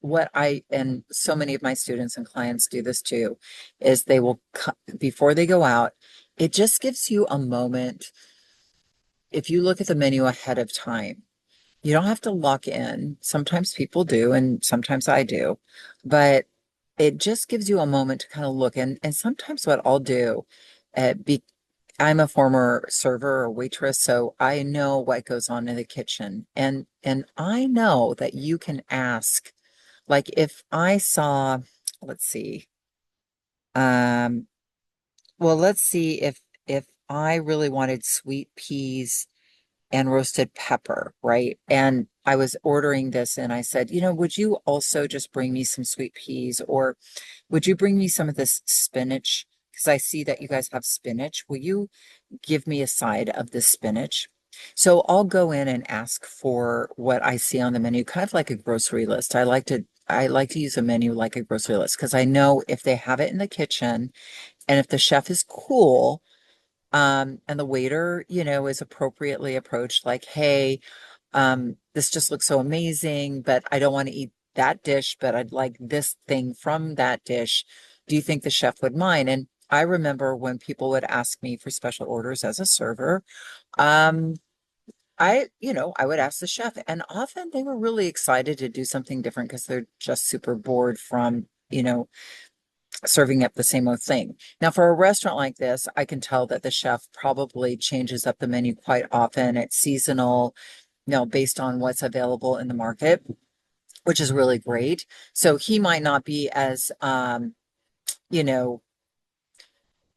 what I and so many of my students and clients do this too, is they will before they go out, it just gives you a moment. If you look at the menu ahead of time, you don't have to lock in. Sometimes people do, and sometimes I do, but it just gives you a moment to kind of look. And sometimes what I'll do, be I'm a former server or waitress, so I know what goes on in the kitchen. And I know that you can ask, like if I saw, let's see, um, well, let's see if I really wanted sweet peas and roasted pepper, right? And I was ordering this and I said, would you also just bring me some sweet peas, or would you bring me some of this spinach? Because I see that you guys have spinach. Will you give me a side of this spinach? So I'll go in and ask for what I see on the menu, kind of like a grocery list. I like to use a menu like a grocery list because I know if they have it in the kitchen and if the chef is cool, and the waiter, is appropriately approached, like, hey, this just looks so amazing, but I don't want to eat that dish, but I'd like this thing from that dish. Do you think the chef would mind? And I remember when people would ask me for special orders as a server, um, I would ask the chef, and often they were really excited to do something different because they're just super bored from, serving up the same old thing. Now, for a restaurant like this, I can tell that the chef probably changes up the menu quite often. It's seasonal, based on what's available in the market, which is really great. So he might not be as, you know,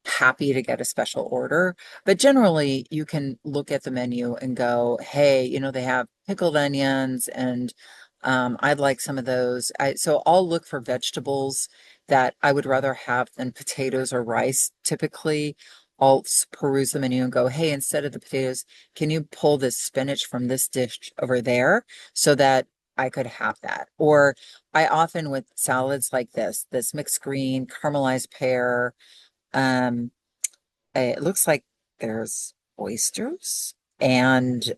happy to get a special order, but generally you can look at the menu and go, hey, they have pickled onions and I'd like some of those. So I'll look for vegetables that I would rather have than potatoes or rice. Typically, I'll peruse the menu and go, hey, instead of the potatoes, can you pull this spinach from this dish over there so that I could have that? Or I often, with salads like this mixed green, caramelized pear, um, it looks like there's oysters and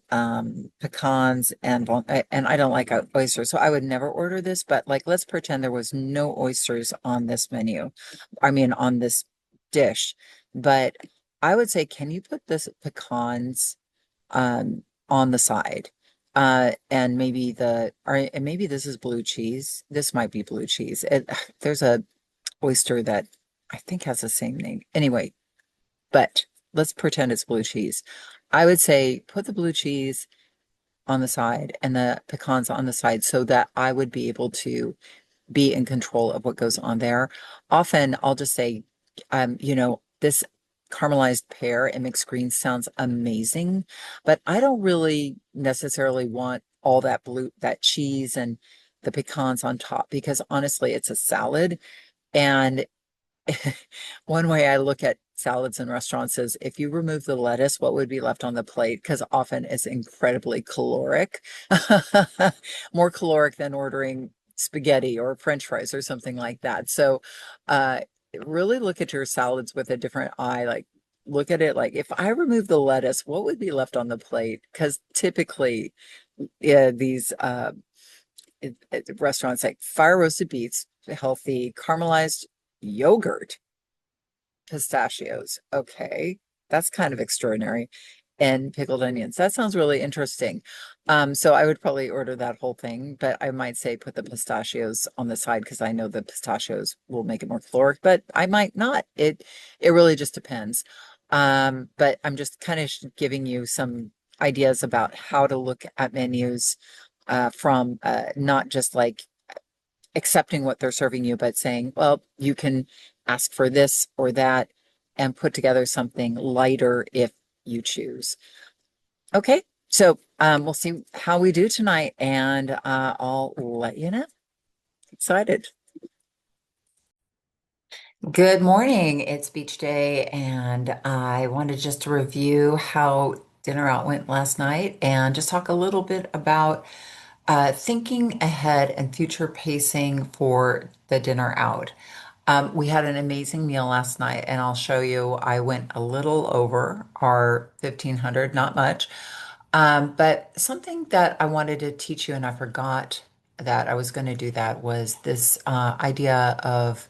pecans and I don't like oysters, so I would never order this, but like let's pretend there was no oysters on this menu. I mean on this dish. But I would say, can you put this pecans on the side? And maybe this is blue cheese. This might be blue cheese. There's a oyster that I think has the same name. Anyway, but let's pretend it's blue cheese. I would say put the blue cheese on the side and the pecans on the side so that I would be able to be in control of what goes on there. Often I'll just say, this caramelized pear and mixed greens sounds amazing, but I don't really necessarily want all that cheese and the pecans on top because honestly, it's a salad. And one way I look at salads in restaurants is if you remove the lettuce, what would be left on the plate? Because often it's incredibly caloric, more caloric than ordering spaghetti or French fries or something like that. So, really look at your salads with a different eye. Like, look at it like if I remove the lettuce, what would be left on the plate? Because typically, yeah, these restaurants like fire roasted beets, healthy, caramelized yogurt, pistachios. Okay, that's kind of extraordinary. And pickled onions. That sounds really interesting. So I would probably order that whole thing, but I might say put the pistachios on the side because I know the pistachios will make it more caloric, but I might not. It really just depends. But I'm just kind of giving you some ideas about how to look at menus from not just like accepting what they're serving you, but saying, well, you can ask for this or that and put together something lighter if you choose. Okay, so we'll see how we do tonight, and I'll let you know. Excited. Good morning. It's beach day, and I wanted just to review how dinner out went last night and just talk a little bit about thinking ahead and future pacing for the dinner out. We had an amazing meal last night, and I'll show you. I went a little over our 1500, not much. But something that I wanted to teach you, and I forgot that I was going to do that, was this idea of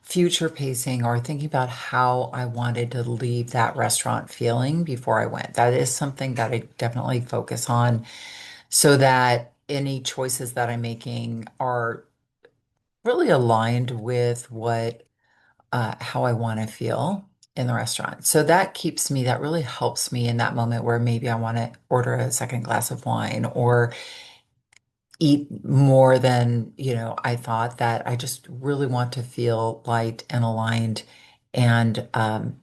future pacing or thinking about how I wanted to leave that restaurant feeling before I went. That is something that I definitely focus on so that any choices that I'm making are really aligned with what how I want to feel in the restaurant. So that keeps me, that really helps me in that moment where maybe I want to order a second glass of wine or eat more than, I thought, that I just really want to feel light and aligned. And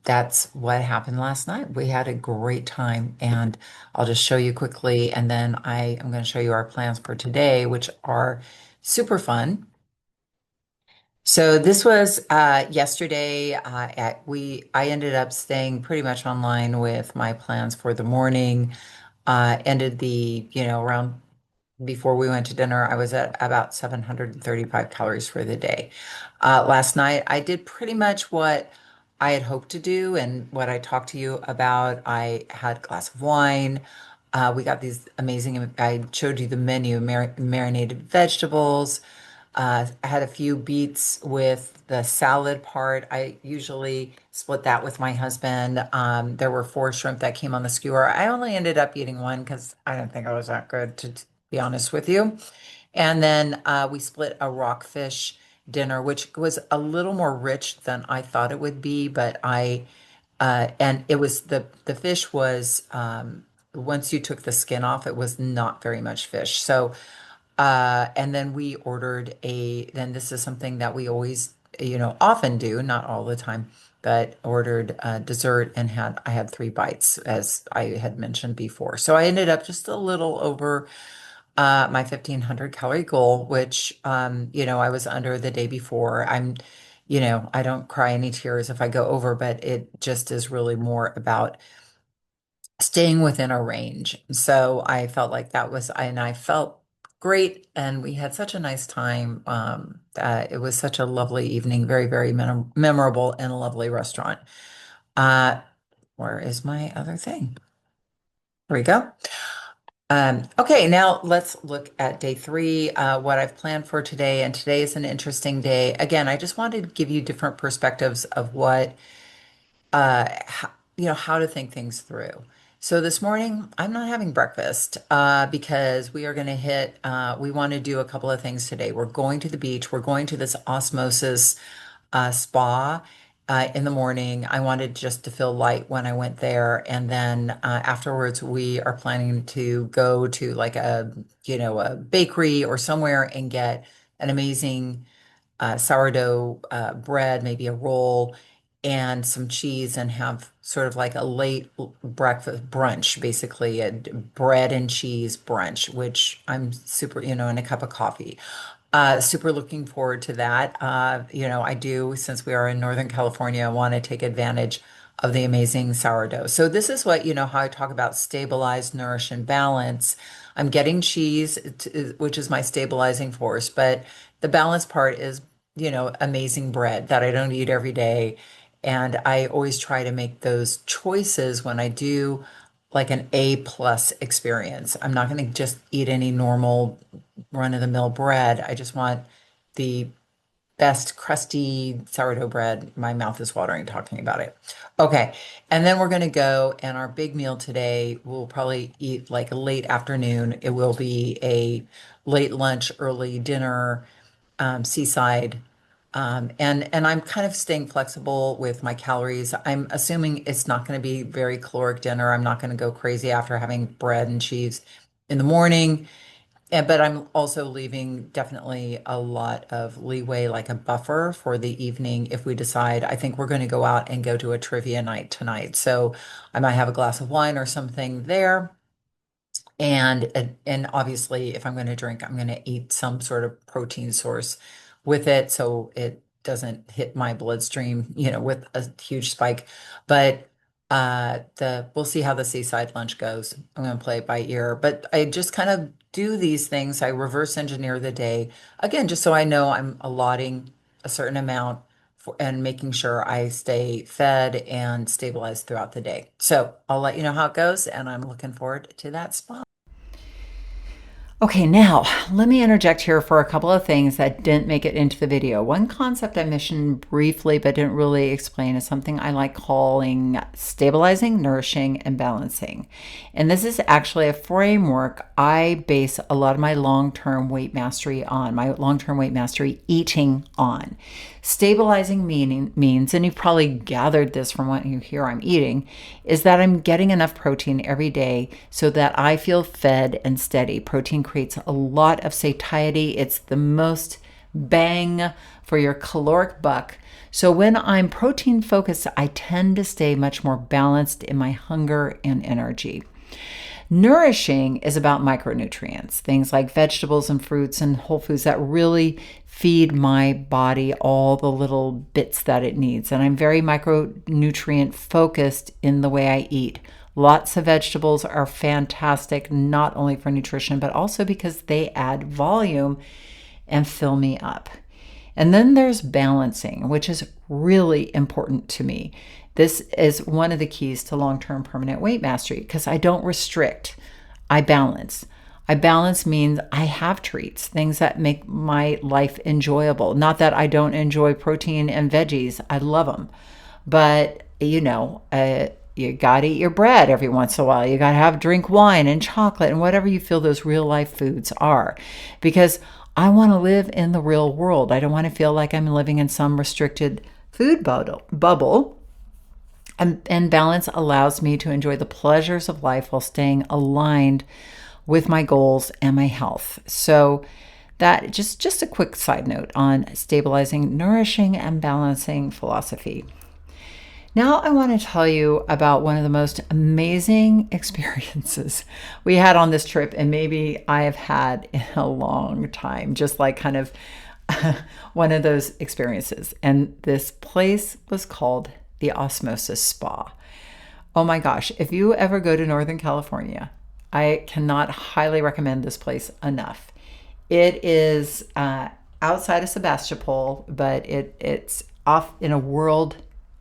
that's what happened last night. We had a great time, and I'll just show you quickly, and then I am going to show you our plans for today, which are super fun. So this was yesterday. I ended up staying pretty much online with my plans for the morning. Ended the, around before we went to dinner, I was at about 735 calories for the day. Last night, I did pretty much what I had hoped to do and what I talked to you about. I had a glass of wine. We got these amazing, I showed you the menu, marinated vegetables. I had a few beets with the salad part. I usually split that with my husband. There were four shrimp that came on the skewer. I only ended up eating one because I didn't think I was that good, to be honest with you. And then we split a rockfish dinner, which was a little more rich than I thought it would be, but and it was the fish was once you took the skin off, it was not very much fish. So and then we ordered then this is something that we always, often do, not all the time, but ordered dessert and I had three bites, as I had mentioned before. So I ended up just a little over my 1500 calorie goal, which, I was under the day before. I don't cry any tears if I go over, but it just is really more about staying within a range. So I felt like and I felt great, and we had such a nice time. It was such a lovely evening, very, very memorable, and a lovely restaurant. Uh, where is my other thing? There we go. Okay, now let's look at day three, what I've planned for today. And today is an interesting day. Again, I just wanted to give you different perspectives of how to think things through. So this morning, I'm not having breakfast because we are going to we want to do a couple of things today. We're going to the beach. We're going to this osmosis spa in the morning. I wanted just to feel light when I went there. And then afterwards, we are planning to go to like a bakery or somewhere and get an amazing sourdough bread, maybe a roll, and some cheese, and have sort of like a late breakfast brunch, basically a bread and cheese brunch, which I'm super, and a cup of coffee. Super looking forward to that. I do, since we are in Northern California, I want to take advantage of the amazing sourdough. So this is what, how I talk about stabilize, nourish, and balance. I'm getting cheese, which is my stabilizing force, but the balance part is, amazing bread that I don't eat every day. And I always try to make those choices when I do like an A plus experience. I'm not going to just eat any normal run of the mill bread. I just want the best crusty sourdough bread. My mouth is watering talking about it. Okay. And then we're going to go, and our big meal today, we'll probably eat like a late afternoon. It will be a late lunch, early dinner, seaside. And I'm kind of staying flexible with my calories. I'm assuming it's not going to be very caloric dinner. I'm not going to go crazy after having bread and cheese in the morning. But I'm also leaving definitely a lot of leeway, like a buffer for the evening if we decide. I think we're going to go out and go to a trivia night tonight. So I might have a glass of wine or something there. And obviously, if I'm going to drink, I'm going to eat some sort of protein source with it so it doesn't hit my bloodstream, with a huge spike. But the we'll see how the seaside lunch goes. I'm going to play it by ear, but I just kind of do these things. I reverse engineer the day again, just so I know I'm allotting a certain amount and making sure I stay fed and stabilized throughout the day. So I'll let you know how it goes, and I'm looking forward to that spot. Okay, now let me interject here for a couple of things that didn't make it into the video. One concept I mentioned briefly but didn't really explain is something I like calling stabilizing, nourishing, and balancing. And this is actually a framework I base a lot of my long-term weight mastery on, my long-term weight mastery eating on. Stabilizing means, and you've probably gathered this from what you hear I'm eating, is that I'm getting enough protein every day so that I feel fed and steady. Protein creates a lot of satiety. It's the most bang for your caloric buck. So when I'm protein focused, I tend to stay much more balanced in my hunger and energy. Nourishing is about micronutrients, things like vegetables and fruits and whole foods that really feed my body all the little bits that it needs. And I'm very micronutrient focused in the way I eat. Lots of vegetables are fantastic, not only for nutrition, but also because they add volume and fill me up. And then there's balancing, which is really important to me. This is one of the keys to long-term permanent weight mastery because I don't restrict, I balance. I balance means I have treats, things that make my life enjoyable. Not that I don't enjoy protein and veggies, I love them. But, you got to eat your bread every once in a while. You got to drink wine and chocolate and whatever you feel those real life foods are. Because I want to live in the real world. I don't want to feel like I'm living in some restricted food bubble. And balance allows me to enjoy the pleasures of life while staying aligned with my goals and my health. So that just a quick side note on stabilizing, nourishing, and balancing philosophy. Now I want to tell you about one of the most amazing experiences we had on this trip, and maybe I have had in a long time, just like kind of one of those experiences. And this place was called the Osmosis Spa. Oh my gosh, if you ever go to Northern California, I cannot highly recommend this place enough. It is outside of Sebastopol, but it's off in a world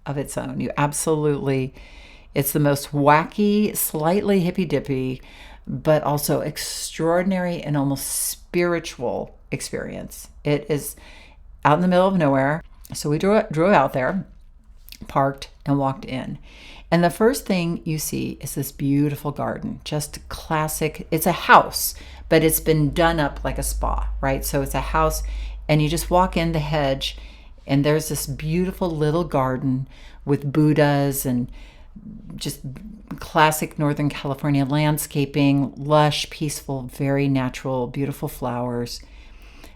of its own. It's the most wacky, slightly hippy-dippy, but also extraordinary and almost spiritual experience. It is out in the middle of nowhere. So we drove out there, parked, and walked in. And the first thing you see is this beautiful garden, just classic. It's a house, but it's been done up like a spa, right? So it's a house, and you just walk in the hedge, and there's this beautiful little garden with Buddhas and just classic Northern California landscaping, lush, peaceful, very natural, beautiful flowers.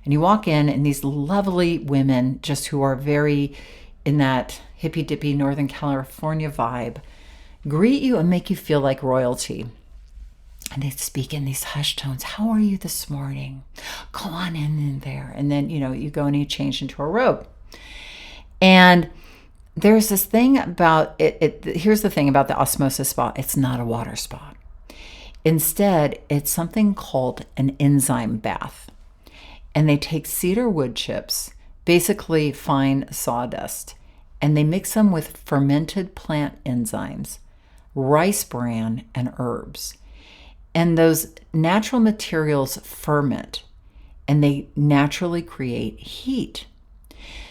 And you walk in, and these lovely women, just who are very in that hippy-dippy Northern California vibe, greet you and make you feel like royalty. And they speak in these hushed tones. How are you this morning? Go on in there. And then, you go and you change into a robe. And there's this thing about it. Here's the thing about the Osmosis Spa. It's not a water spa. Instead, it's something called an enzyme bath. And they take cedar wood chips, basically fine sawdust, and they mix them with fermented plant enzymes, rice bran, and herbs. And those natural materials ferment and they naturally create heat.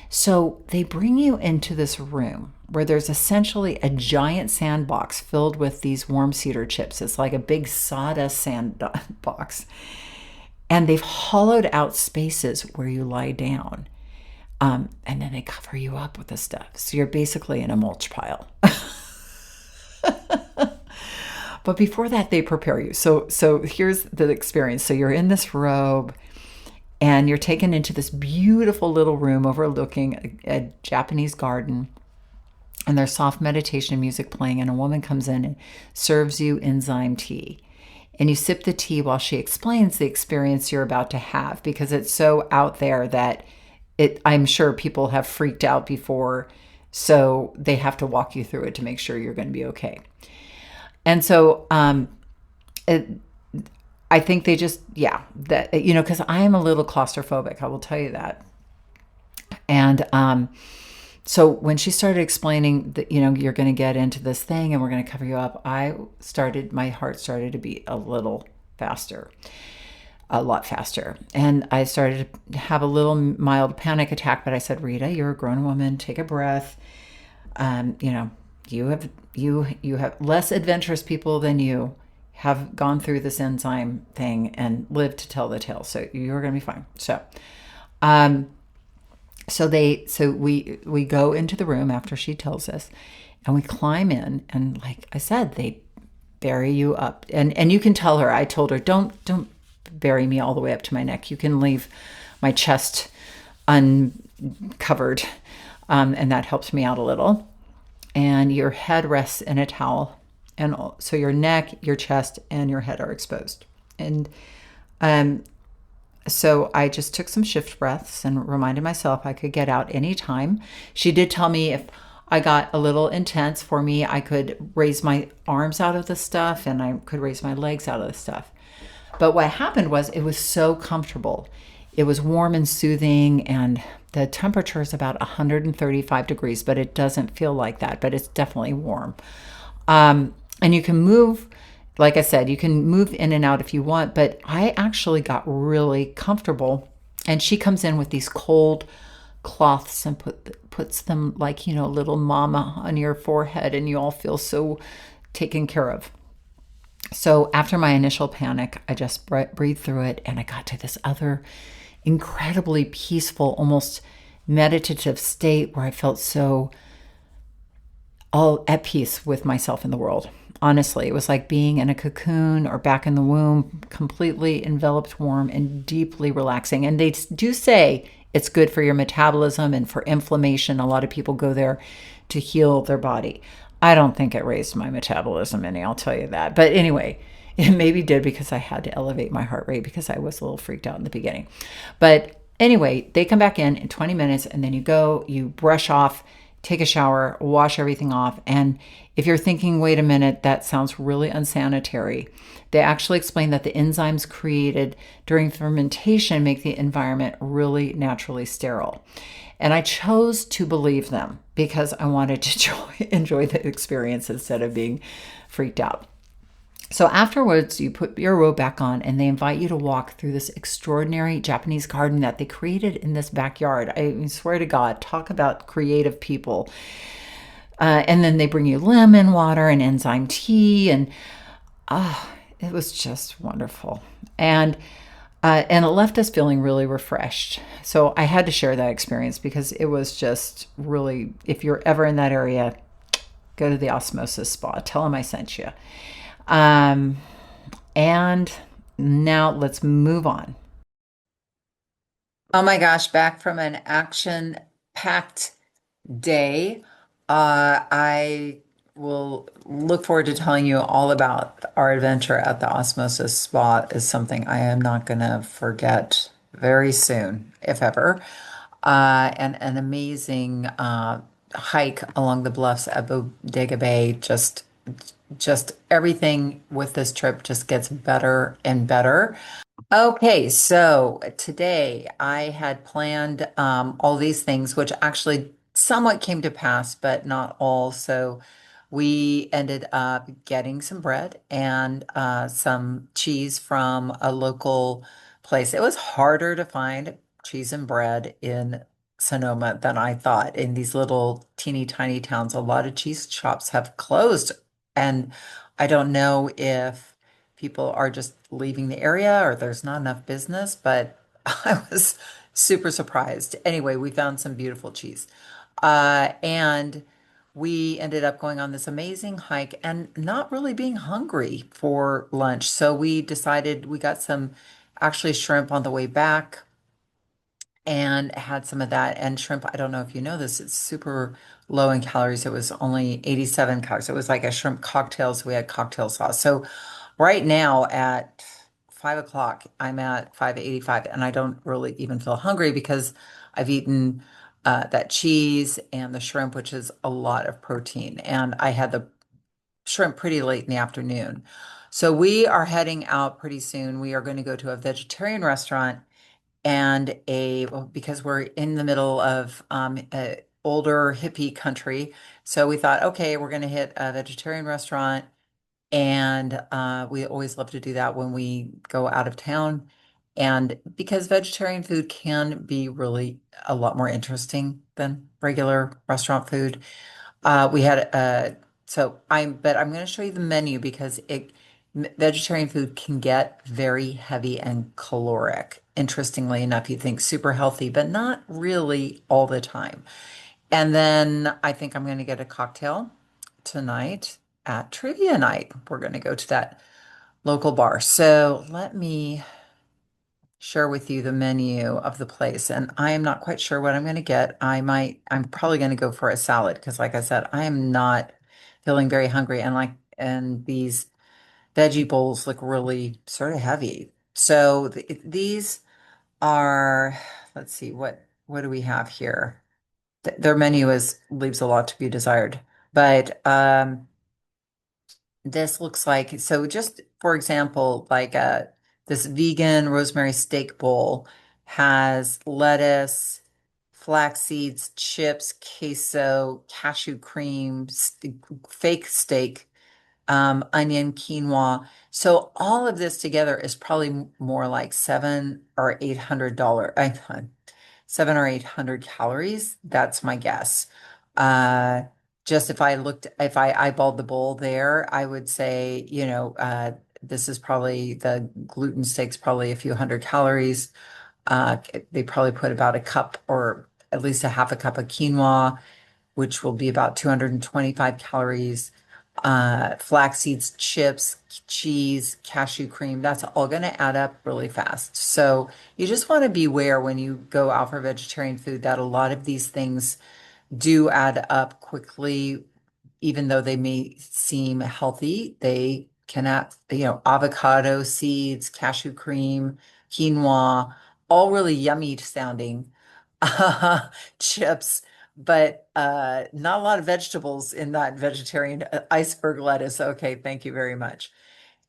So they bring you into this room where there's essentially a giant sandbox filled with these warm cedar chips. It's like a big sawdust sandbox. And they've hollowed out spaces where you lie down. And then they cover you up with the stuff. So you're basically in a mulch pile. But before that, they prepare you. So here's the experience. So you're in this robe and you're taken into this beautiful little room overlooking a Japanese garden. And there's soft meditation music playing, and a woman comes in and serves you enzyme tea. And you sip the tea while she explains the experience you're about to have, because it's so out there that I'm sure people have freaked out before, so they have to walk you through it to make sure you're going to be okay. And so I think they just, yeah, that, because I am a little claustrophobic, I will tell you that. And so when she started explaining that, you're going to get into this thing and we're going to cover you up, my heart started to beat a lot faster. And I started to have a little mild panic attack, but I said, Rita, you're a grown woman, take a breath. You have less adventurous people than you have gone through this enzyme thing and lived to tell the tale. So you're going to be fine. So we go into the room after she tells us, and we climb in, and like I said, they bury you up, and you can tell her. I told her, don't bury me all the way up to my neck. You can leave my chest uncovered, and that helps me out a little. And your head rests in a towel, and so your neck, your chest, and your head are exposed. And so I just took some shift breaths and reminded myself I could get out anytime. She did tell me if I got a little intense for me, I could raise my arms out of the stuff and I could raise my legs out of the stuff. But what happened was it was so comfortable. It was warm and soothing, and the temperature is about 135 degrees, but it doesn't feel like that, but it's definitely warm. And you can move. Like I said, you can move in and out if you want, but I actually got really comfortable. And she comes in with these cold cloths and puts them like, little mama on your forehead, and you all feel so taken care of. So after my initial panic, I just breathed through it, and I got to this other incredibly peaceful, almost meditative state where I felt so all at peace with myself and the world. Honestly, it was like being in a cocoon or back in the womb, completely enveloped, warm, and deeply relaxing. And they do say it's good for your metabolism and for inflammation. A lot of people go there to heal their body. I don't think it raised my metabolism any, I'll tell you that. But anyway, it maybe did because I had to elevate my heart rate because I was a little freaked out in the beginning. But anyway, they come back in 20 minutes, and then you brush off, take a shower, wash everything off. And if you're thinking, wait a minute, that sounds really unsanitary, they actually explain that the enzymes created during fermentation make the environment really naturally sterile. And I chose to believe them because I wanted to enjoy the experience instead of being freaked out. So afterwards, you put your robe back on, and they invite you to walk through this extraordinary Japanese garden that they created in this backyard. I swear to God, talk about creative people. And then they bring you lemon water and enzyme tea, and it was just wonderful. And it left us feeling really refreshed. So I had to share that experience because it was just really, if you're ever in that area, go to the Osmosis Spa. Tell them I sent you. And now let's move on. Oh my gosh, back from an action-packed day. I will look forward to telling you all about our adventure at the Osmosis Spa. Is something I am not going to forget very soon, if ever. And an amazing hike along the bluffs at Bodega Bay. Just everything with this trip just gets better and better. Okay, so today I had planned all these things, which actually somewhat came to pass, but not all. So we ended up getting some bread and some cheese from a local place. It was harder to find cheese and bread in Sonoma than I thought. In these little teeny tiny towns, a lot of cheese shops have closed. And I don't know if people are just leaving the area or there's not enough business, but I was super surprised. Anyway, we found some beautiful cheese. And we ended up going on this amazing hike and not really being hungry for lunch. So we decided we got some actually shrimp on the way back and had some of that. And shrimp, I don't know if you know this, it's super low in calories. It was only 87 calories. It was like a shrimp cocktail. So we had cocktail sauce. So right now at 5 o'clock, I'm at 585 and I don't really even feel hungry because I've eaten that cheese and the shrimp, which is a lot of protein. And I had the shrimp pretty late in the afternoon. So we are heading out pretty soon. We are going to go to a vegetarian restaurant and well, because we're in the middle of a older hippie country. So we thought, okay, we're going to hit a vegetarian restaurant. And we always love to do that when we go out of town. And because vegetarian food can be really a lot more interesting than regular restaurant food. We had but I'm going to show you the menu because vegetarian food can get very heavy and caloric. Interestingly enough, you think super healthy, but not really all the time. And then I think I'm going to get a cocktail tonight at trivia night. We're going to go to that local bar. So let me share with you the menu of the place. And I am not quite sure what I'm going to get. I'm probably going to go for a salad because, like I said, I am not feeling very hungry. And these veggie bowls look really sort of heavy. So these are, let's see, what do we have here? Their menu leaves a lot to be desired. But this looks like, so just for example, this vegan rosemary steak bowl has lettuce, flax seeds, chips, queso, cashew cream, fake steak, onion, quinoa. So all of this together is probably more like $700 or $800. 700 or 800 calories. That's my guess. Uh, just if I eyeballed the bowl there, I would say, this is probably the gluten steak's probably a few hundred calories. Uh, they probably put about a cup or at least a half a cup of quinoa, which will be about 225 calories. Flax seeds, chips, cheese, cashew cream, that's all going to add up really fast. So you just want to beware when you go out for vegetarian food that a lot of these things do add up quickly, even though they may seem healthy. They cannot, avocado seeds, cashew cream, quinoa, all really yummy sounding chips, but not a lot of vegetables in that vegetarian iceberg lettuce. Okay, thank you very much.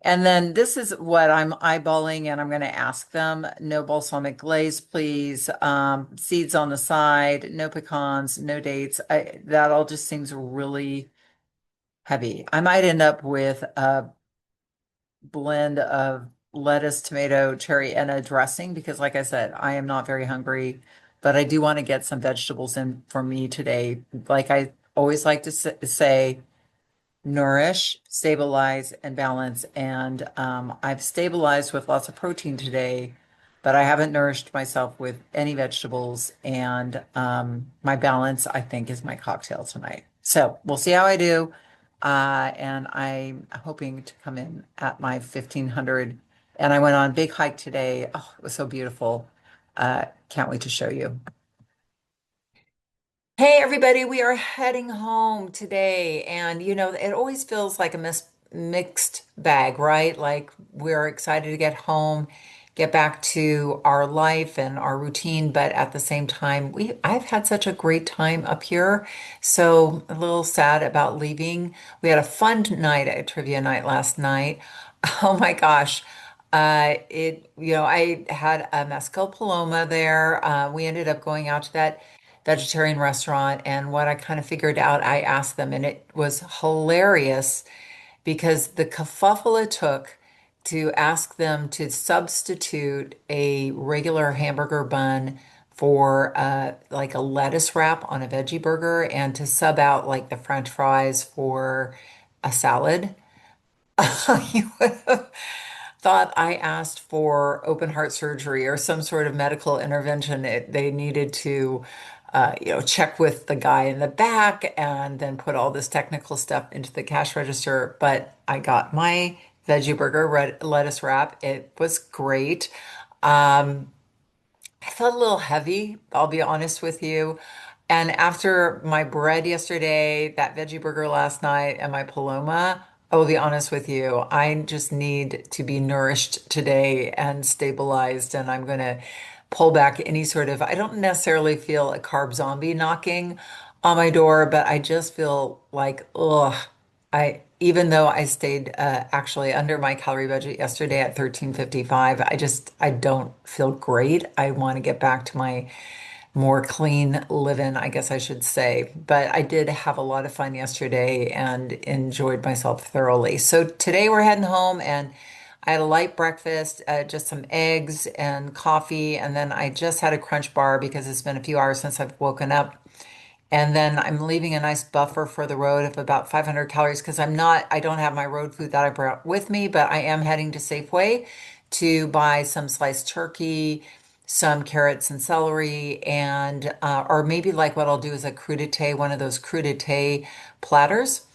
And then this is what I'm eyeballing, and I'm going to ask them, no balsamic glaze, please. Seeds on the side, no pecans, no dates. That all just seems really heavy. I might end up with a blend of lettuce, tomato, cherry, and a dressing because, like I said, I am not very hungry, but I do want to get some vegetables in for me today. Like I always like to say, nourish, stabilize, and balance. And I've stabilized with lots of protein today, but I haven't nourished myself with any vegetables. And my balance, I think, is my cocktail tonight. So we'll see how I do. And I'm hoping to come in at my 1500. And I went on a big hike today. Oh, it was so beautiful. Can't wait to show you. Hey everybody, we are heading home today, and it always feels like a mixed bag, right? Like we're excited to get home, get back to our life and our routine, but at the same time, I've had such a great time up here, so a little sad about leaving. We had a fun night at trivia night last night. Oh my gosh. I had a mezcal paloma there. We ended up going out to that vegetarian restaurant. And what I kind of figured out, I asked them, and it was hilarious because the kerfuffle it took to ask them to substitute a regular hamburger bun for like a lettuce wrap on a veggie burger and to sub out like the French fries for a salad. You would have thought I asked for open heart surgery or some sort of medical intervention. They needed to, check with the guy in the back and then put all this technical stuff into the cash register. But I got my veggie burger lettuce wrap. It was great. Um, I felt a little heavy, I'll be honest with you. And after my bread yesterday, that veggie burger last night, and my Paloma, I will be honest with you, I just need to be nourished today and stabilized. And I'm going to pull back any sort of, I don't necessarily feel a carb zombie knocking on my door, but I just feel like, ugh, even though I stayed actually under my calorie budget yesterday at 1355, I don't feel great. I want to get back to my more clean living, I guess I should say. But I did have a lot of fun yesterday and enjoyed myself thoroughly. So today we're heading home and I had a light breakfast, just some eggs and coffee, and then I just had a crunch bar because it's been a few hours since I've woken up. And then I'm leaving a nice buffer for the road of about 500 calories because I don't have my road food that I brought with me, but I am heading to Safeway to buy some sliced turkey, some carrots and celery, and or maybe like what I'll do is a crudité, one of those crudité platters,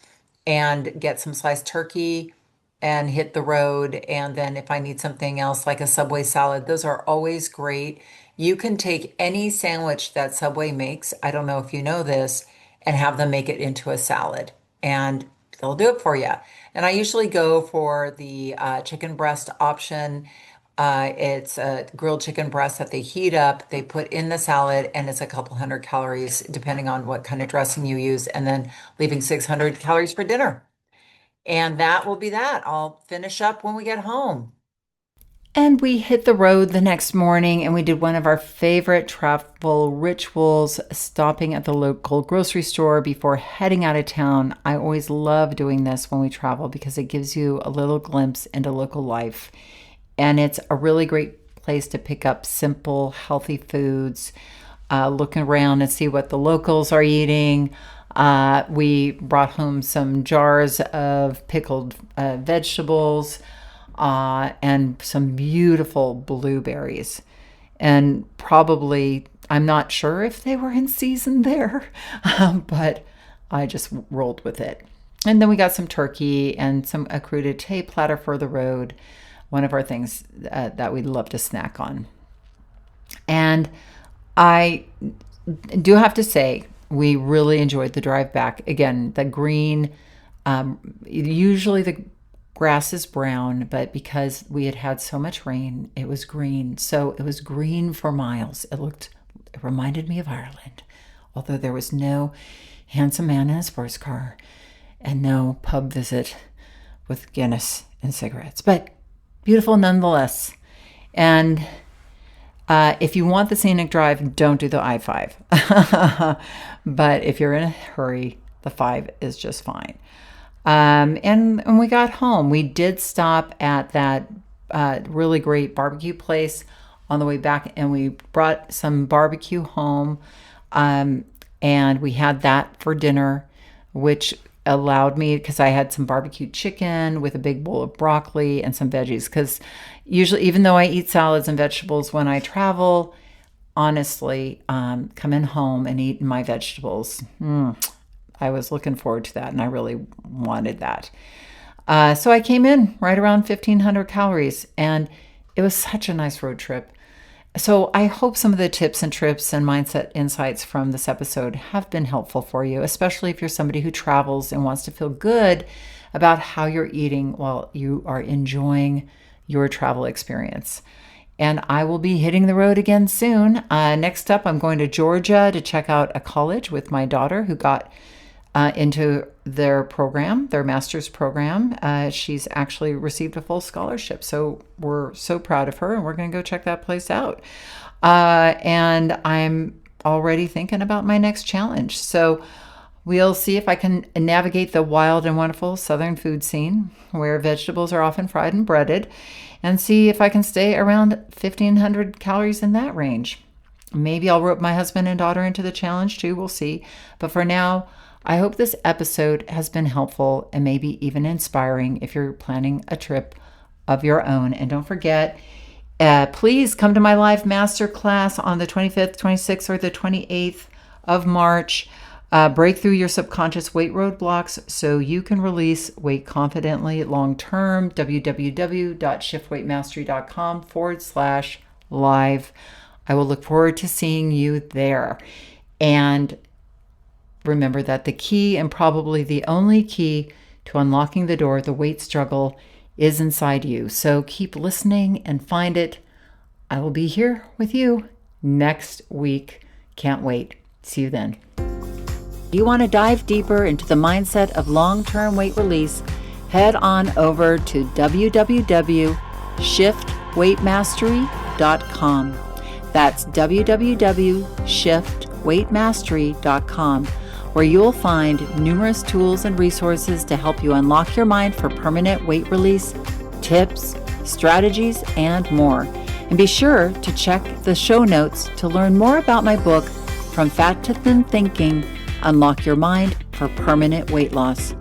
and get some sliced turkey and hit the road. And then if I need something else like a Subway salad, those are always great. You can take any sandwich that Subway makes, I don't know if you know this, and have them make it into a salad. And they'll do it for you. And I usually go for the chicken breast option. It's a grilled chicken breast that they heat up, they put in the salad, and it's a couple hundred calories, depending on what kind of dressing you use, and then leaving 600 calories for dinner. And that will be that. I'll finish up when we get home. And we hit the road the next morning and we did one of our favorite travel rituals, stopping at the local grocery store before heading out of town. I always love doing this when we travel because it gives you a little glimpse into local life. And it's a really great place to pick up simple, healthy foods, looking around and see what the locals are eating. We brought home some jars of pickled vegetables and some beautiful blueberries. And probably, I'm not sure if they were in season there, but I just rolled with it. And then we got some turkey and a crudité platter for the road, one of our things that we love to snack on. And I do have to say, we really enjoyed the drive back. Again, the green, usually the grass is brown, but because we had had so much rain, it was green. So it was green for miles. It reminded me of Ireland, although there was no handsome man in a sports car and no pub visit with Guinness and cigarettes, but beautiful nonetheless. And if you want the scenic drive, don't do the I-5. But if you're in a hurry, the 5 is just fine. And when we got home, we did stop at that really great barbecue place on the way back, and we brought some barbecue home. And we had that for dinner, which allowed me, because I had some barbecue chicken with a big bowl of broccoli and some veggies. Because usually, even though I eat salads and vegetables when I travel, honestly, coming home and eating my vegetables, I was looking forward to that, and I really wanted that. So I came in right around 1,500 calories, and it was such a nice road trip. So I hope some of the tips and trips and mindset insights from this episode have been helpful for you, especially if you're somebody who travels and wants to feel good about how you're eating while you are enjoying your travel experience. And I will be hitting the road again soon. Next up, I'm going to Georgia to check out a college with my daughter who got into their program, their master's program. She's actually received a full scholarship. So we're so proud of her, and we're going to go check that place out. And I'm already thinking about my next challenge. So we'll see if I can navigate the wild and wonderful Southern food scene where vegetables are often fried and breaded, and see if I can stay around 1,500 calories in that range. Maybe I'll rope my husband and daughter into the challenge too. We'll see. But for now, I hope this episode has been helpful and maybe even inspiring if you're planning a trip of your own. And don't forget, please come to my live masterclass on the 25th, 26th, or the 28th of March. Break through your subconscious weight roadblocks so you can release weight confidently long term. www.shiftweightmastery.com/live. I will look forward to seeing you there. And remember that the key, and probably the only key to unlocking the door, the weight struggle, is inside you. So keep listening and find it. I will be here with you next week. Can't wait. See you then. You want to dive deeper into the mindset of long-term weight release? Head on over to www.shiftweightmastery.com. That's www.shiftweightmastery.com, where you'll find numerous tools and resources to help you unlock your mind for permanent weight release, tips, strategies, and more. And be sure to check the show notes to learn more about my book, From Fat to Thin Thinking, Unlock Your Mind for Permanent Weight Loss.